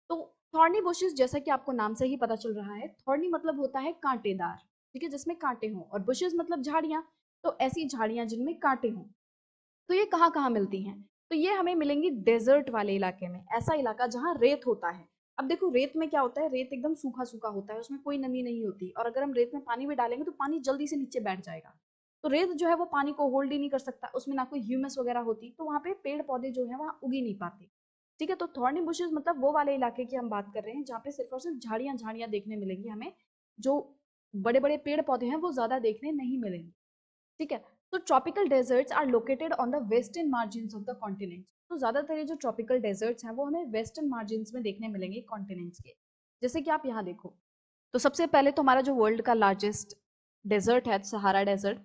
तो थॉर्नी बुशेस जैसा कि आपको नाम से ही पता चल रहा है, थॉर्नी मतलब होता है कांटेदार, ठीक है, जिसमें कांटे हों, और बुशेस मतलब झाड़ियां, तो ऐसी झाड़ियां जिनमें कांटे हों। तो ये कहाँ कहाँ मिलती हैं? तो ये हमें मिलेंगी डेजर्ट वाले इलाके में, ऐसा इलाका जहाँ रेत होता है। अब देखो रेत में क्या होता है, रेत एकदम सूखा सूखा होता है, उसमें कोई नमी नहीं होती, और अगर हम रेत में पानी भी डालेंगे तो पानी जल्दी से नीचे बैठ जाएगा। तो रेत जो है वो पानी को होल्ड ही नहीं कर सकता, उसमें ना कोई ह्यूमस वगैरह होती, तो वहाँ पे पेड़ पौधे जो है वहाँ उग ही नहीं पाते। ठीक है, तो थॉर्नी बुशेस मतलब वो वाले इलाके की हम बात कर रहे हैं जहाँ पे सिर्फ और सिर्फ झाड़ियाँ झाड़ियाँ देखने मिलेंगी हमें, जो बड़े बड़े पेड़ पौधे हैं वो ज्यादा देखने नहीं मिलेंगे। ठीक है, तो tropical deserts are located on the western margins of the continent. तो ज्यादातर ये जो ट्रॉपिकल डेजर्ट्स हैं वो हमें वेस्टर्न मार्जिन्स में देखने मिलेंगे कॉन्टिनेंट्स के। जैसे कि आप यहाँ देखो, तो सबसे पहले तो हमारा जो वर्ल्ड का लार्जेस्ट डेजर्ट है सहारा डेजर्ट,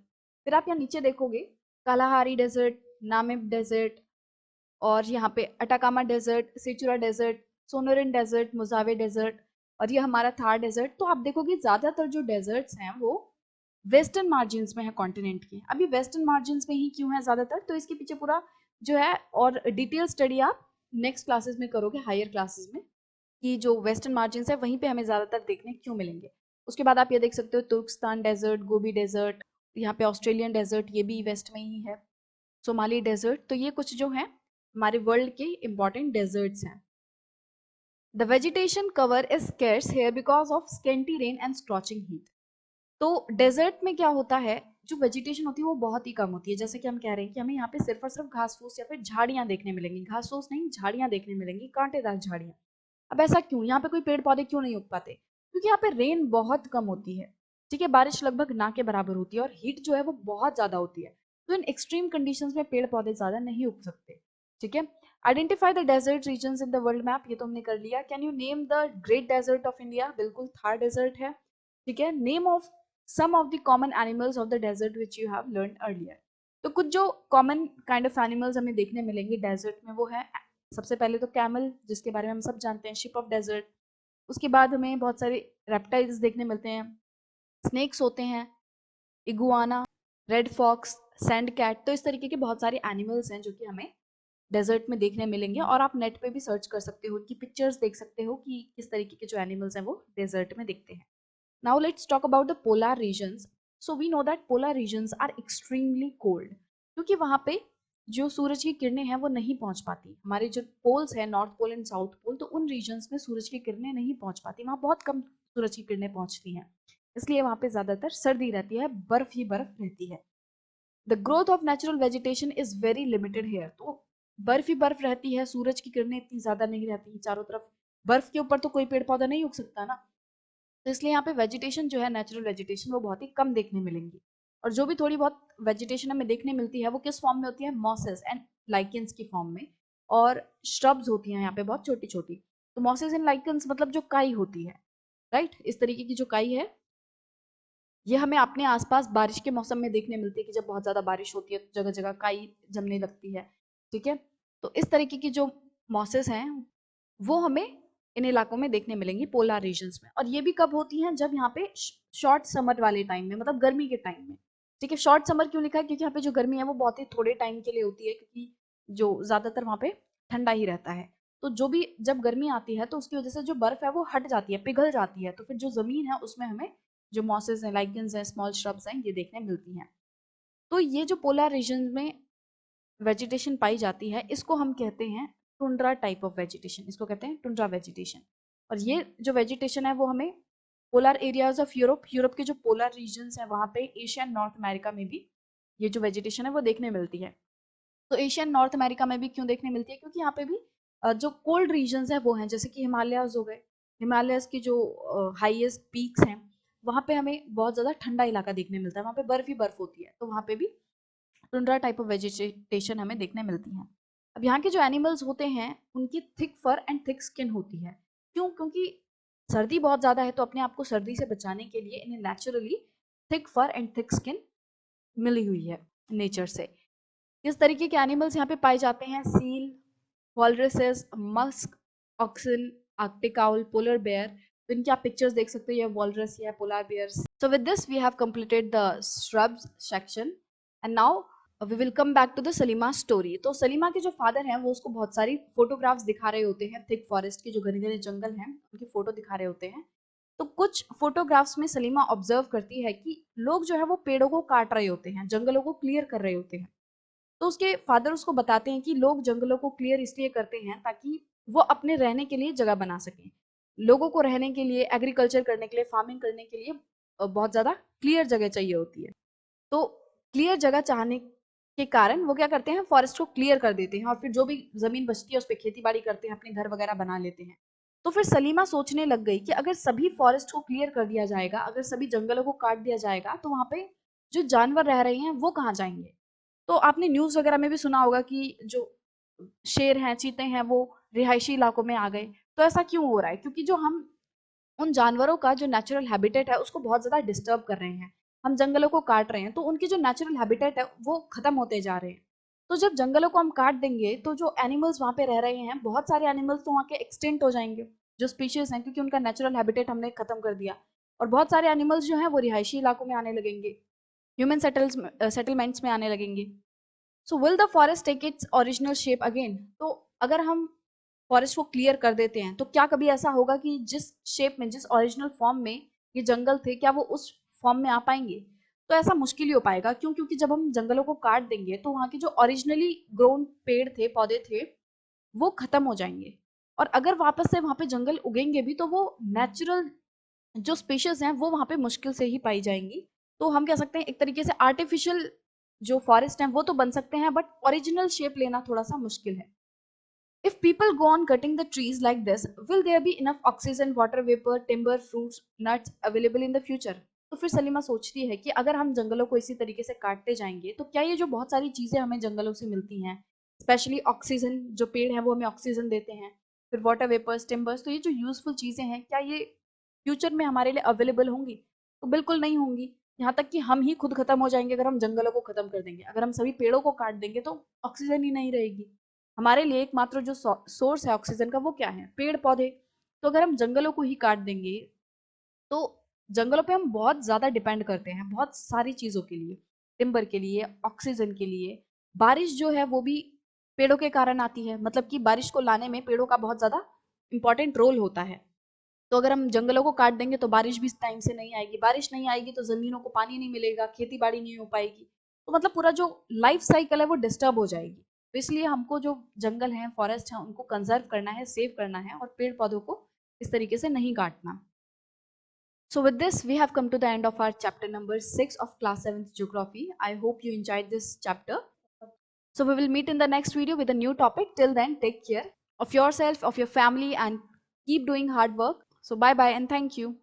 फिर आप यहाँ नीचे देखोगे कालाहारी डेजर्ट, नामिब डेजर्ट, और यहाँ पे Atacama desert, Sechura desert, Sonoran desert, Mojave desert, और ये हमारा थार डेजर्ट। तो आप देखोगे ज्यादातर जो डेजर्ट्स हैं वो वेस्टर्न मार्जिन्स में है कॉन्टिनेंट के। अभी वेस्टर्न मार्जिन्स में ही क्यों है ज्यादातर, तो इसके पीछे पूरा जो है और डिटेल स्टडी आप नेक्स्ट क्लासेस में करोगे, हायर क्लासेस में, कि जो वेस्टर्न मार्जिन्स है वहीं पे हमें ज्यादातर देखने क्यों मिलेंगे। उसके बाद आप ये देख सकते हो तुर्कस्तान डेजर्ट, गोबी डेजर्ट, यहाँ पे ऑस्ट्रेलियन डेजर्ट, ये भी वेस्ट में ही है, सोमाली डेजर्ट। तो ये कुछ जो है हमारे वर्ल्ड के इंपॉर्टेंट डेजर्ट्स हैं। The vegetation cover is scarce here because of scanty rain and scorching heat। तो डेजर्ट में क्या होता है, जो वेजिटेशन होती है वो बहुत ही कम होती है, जैसे कि हम कह रहे हैं कि हमें यहाँ पे सिर्फ और सिर्फ घास फूस या फिर झाड़ियां देखने मिलेंगी, घास फूस नहीं झाड़ियां देखने मिलेंगी, कांटेदार झाड़ियां। अब ऐसा क्यों, यहाँ पे कोई पेड़ पौधे क्यों नहीं उग पाते? क्योंकि यहाँ पे रेन बहुत कम होती है। ठीक है, बारिश लगभग ना के बराबर होती है, और हीट जो है वो बहुत ज्यादा होती है, तो इन एक्सट्रीम कंडीशंस में पेड़ पौधे ज्यादा नहीं उग सकते। ठीक है, identify the desert regions in the world map, ये तो हमने कर लिया। Can you name the great desert of India? बिल्कुल थार डेजर्ट है। ठीक है, name of some of the common animals of the desert which you have learned earlier। तो कुछ जो कॉमन काइंड ऑफ एनिमल्स हमें देखने मिलेंगे डेजर्ट में वो है, सबसे पहले तो कैमल, जिसके बारे में हम सब जानते हैं, शिप ऑफ डेजर्ट। उसके बाद हमें बहुत सारे रेप्टाइल्स देखने मिलते हैं, स्नेक्स होते हैं, iguana, red fox, sand cat. तो इस तरीके के बहुत सारे एनिमल्स हैं जो कि हमें डेजर्ट में देखने मिलेंगे, और आप नेट पे भी सर्च कर सकते हो, उनकी पिक्चर्स देख सकते हो कि किस तरीके के जो एनिमल्स हैं वो डेजर्ट में दिखते हैं। Now let's talk about the polar regions. So we know that polar regions are extremely cold, क्योंकि वहाँ पे जो सूरज की किरणें हैं वो नहीं पहुंच पाती। हमारे जो पोल्स हैं, north pole and south pole, तो उन रीजन्स में सूरज की किरणें नहीं पहुंच पाती, वहाँ बहुत कम सूरज की किरणें पहुंचती हैं, इसलिए वहाँ पे ज्यादातर सर्दी रहती है, बर्फ ही बर्फ रहती है। The growth of natural vegetation is very limited here. तो बर्फ ही बर्फ रहती है, सूरज की किरणें इतनी ज्यादा नहीं रहती चारों तरफ, बर्फ के ऊपर तो कोई पेड़ पौधा नहीं उग सकता ना, तो इसलिए यहाँ पे वेजिटेशन जो है, नेचुरल वेजिटेशन, वो बहुत ही कम देखने मिलेंगी। और जो भी थोड़ी बहुत वेजिटेशन हमें देखने मिलती है वो किस फॉर्म में होती है, मॉसेस एंड लाइकेंस की फॉर्म में, और श्रब्स होती हैं यहाँ पे बहुत छोटी छोटी। तो मॉसेस एंड लाइकेंस मतलब जो काई होती है, राइट, इस तरीके की जो काई है ये हमें अपने आसपास बारिश के मौसम में देखने मिलती है, कि जब बहुत ज्यादा बारिश होती है तो जगह जगह काई जमने लगती है, ठीक है। तो इस तरीके की जो मॉसेस हैं वो हमें इन इलाकों में देखने मिलेंगी पोलर रीजन्स में। और ये भी कब होती हैं, जब यहाँ पे शॉर्ट समर वाले टाइम में, मतलब गर्मी के टाइम में, ठीक है। शॉर्ट समर क्यों लिखा है, क्योंकि यहाँ पे जो गर्मी है वो बहुत ही थोड़े टाइम के लिए होती है, क्योंकि जो ज्यादातर वहाँ पे ठंडा ही रहता है। तो जो भी जब गर्मी आती है तो उसकी वजह से जो बर्फ है वो हट जाती है, पिघल जाती है, तो फिर जो जमीन है उसमें हमें जो मॉसेस हैं, लाइकेंस हैं, स्मॉल श्रब्स हैं, ये देखने मिलती हैं। तो ये जो पोलर रीजन में वेजिटेशन पाई जाती है इसको हम कहते हैं टुंड्रा टाइप ऑफ वेजिटेशन, इसको कहते हैं टुंड्रा वेजिटेशन। और ये जो वेजिटेशन है वो हमें polar areas of Europe, Europe के जो पोलर रीजन्स हैं वहाँ पे, एशिया एंड नॉर्थ अमेरिका में भी ये जो वेजिटेशन है वो देखने मिलती है। तो एशिया एंड नॉर्थ अमेरिका में भी क्यों देखने मिलती है, क्योंकि यहाँ पे भी जो कोल्ड रीजन्स है वो हैं, जैसे कि हिमालयाज हो गए, हिमालयस की जो हाईएस्ट पीक्स हैं वहाँ पे हमें बहुत ज़्यादा ठंडा इलाका देखने मिलता है, वहाँ पे बर्फ ही बर्फ होती है, तो वहाँ पे भी टुंड्रा टाइप ऑफ वेजिटेशन हमें देखने मिलती है। अब यहाँ के जो एनिमल्स होते हैं उनकी thick fur and thick skin होती है। क्यों, क्योंकि सर्दी बहुत ज़्यादा है, तो अपने आप को सर्दी से बचाने के लिए इन्हें naturally thick fur and thick skin मिली हुई है नेचर से। किस तरीके के एनिमल्स यहाँ पे पाए जाते हैं, seal, walruses, musk, oxen, Arctic owl, polar bear. तो इनकी आप पिक्चर्स देख सकते हो, ये वॉलरस या polar bears. So with this we have completed the shrubs section, and now we will come back to the Salima story. तो सलीमा के जो फादर हैं वो उसको बहुत सारी फोटोग्राफ्स दिखा रहे होते हैं, थिक फॉरेस्ट के जो घने घने जंगल हैं उनकी फोटो दिखा रहे होते हैं। तो कुछ फोटोग्राफ्स में सलीमा ऑब्जर्व करती है कि लोग जो है वो पेड़ों को काट रहे होते हैं, जंगलों को क्लियर कर रहे होते हैं। तो उसके फादर उसको बताते हैं कि लोग जंगलों को क्लियर इसलिए करते हैं ताकि वो अपने रहने के लिए जगह बना सकें। लोगों को रहने के लिए, एग्रीकल्चर करने के लिए, फार्मिंग करने के लिए बहुत ज्यादा क्लियर जगह चाहिए होती है। तो क्लियर जगह चाहने के कारण वो क्या करते हैं, फॉरेस्ट को क्लियर कर देते हैं, और फिर जो भी जमीन बचती है उस पर खेती बाड़ी करते हैं, अपने घर वगैरह बना लेते हैं। तो फिर सलीमा सोचने लग गई कि अगर सभी फॉरेस्ट को क्लियर कर दिया जाएगा, अगर सभी जंगलों को काट दिया जाएगा, तो वहां पे जो जानवर रह रहे हैं वो कहाँ जाएंगे। तो आपने न्यूज वगैरह में भी सुना होगा कि जो शेर हैं, चीते हैं, वो रिहायशी इलाकों में आ गए। तो ऐसा क्यों हो रहा है, क्योंकि जो हम उन जानवरों का जो नेचुरल हैबिटेट है उसको बहुत ज्यादा डिस्टर्ब कर रहे हैं, हम जंगलों को काट रहे हैं, तो उनकी जो नेचुरल हैबिटेट है वो खत्म होते जा रहे हैं। तो जब जंगलों को हम काट देंगे तो जो एनिमल्स वहां पे रह रहे हैं, बहुत सारे एनिमल्स तो वहाँ के एक्सटिंक्ट हो जाएंगे, जो स्पीशीज हैं, क्योंकि उनका नेचुरल हैबिटेट हमने खत्म कर दिया। और बहुत सारे एनिमल्स जो हैं वो रिहायशी इलाकों में आने लगेंगे, ह्यूमन सेटलमेंट्स में आने लगेंगे। So will the forest take its original shape again. तो अगर हम फॉरेस्ट को क्लियर कर देते हैं तो क्या कभी ऐसा होगा कि जिस शेप में, जिस ओरिजिनल फॉर्म में ये जंगल थे, क्या वो उस फॉर्म में आ पाएंगे। तो ऐसा मुश्किल ही हो पाएगा। क्यों, क्योंकि जब हम जंगलों को काट देंगे तो वहाँ के जो ओरिजिनली ग्रोन पेड़ थे, पौधे थे, वो खत्म हो जाएंगे। और अगर वापस से वहां पे जंगल उगेंगे भी तो वो नेचुरल जो स्पीशीज हैं वो वहां पे मुश्किल से ही पाई जाएंगी। तो हम कह सकते हैं एक तरीके से आर्टिफिशियल जो फॉरेस्ट हैं वो तो बन सकते हैं, बट ओरिजिनल शेप लेना थोड़ा सा मुश्किल है। If people go on cutting the trees like this, will there be enough oxygen, water vapor, timber, fruits, nuts available in the future? तो फिर सलीमा सोचती है कि अगर हम जंगलों को इसी तरीके से काटते जाएंगे तो क्या ये जो बहुत सारी चीजें हमें जंगलों से मिलती हैं, स्पेशली ऑक्सीजन, जो पेड़ हैं वो हमें ऑक्सीजन देते हैं, फिर वाटर वेपर्स, टिम्बर्स, तो ये जो यूजफुल चीजें हैं क्या ये फ्यूचर में हमारे लिए अवेलेबल होंगी। तो बिल्कुल नहीं होंगी। यहाँ तक कि हम ही खुद खत्म हो जाएंगे अगर हम जंगलों को खत्म कर देंगे। अगर हम सभी पेड़ों को काट देंगे तो ऑक्सीजन ही नहीं रहेगी। हमारे लिए एकमात्र जो सोर्स है ऑक्सीजन का वो क्या है? पेड़ पौधे। तो अगर हम जंगलों को ही काट देंगे तो जंगलों पे हम बहुत ज्यादा डिपेंड करते हैं बहुत सारी चीजों के लिए, टिम्बर के लिए, ऑक्सीजन के लिए। बारिश जो है वो भी पेड़ों के कारण आती है, मतलब कि बारिश को लाने में पेड़ों का बहुत ज्यादा इंपॉर्टेंट रोल होता है। तो अगर हम जंगलों को काट देंगे तो बारिश भी टाइम से नहीं आएगी, बारिश नहीं आएगी तो जमीनों को पानी नहीं मिलेगा, खेती बाड़ी नहीं हो पाएगी। तो मतलब पूरा जो लाइफ साइकिल है वो डिस्टर्ब हो जाएगी। तो इसलिए हमको जो जंगल है, फॉरेस्ट है, उनको कंजर्व करना है, सेव करना है और पेड़ पौधों को इस तरीके से नहीं काटना। So with this, we have come to the end of our chapter number 6 of class 7th geography. I hope you enjoyed this chapter. So we will meet in the next video with a new topic. Till then, take care of yourself, of your family, and keep doing hard work. So bye bye and thank you.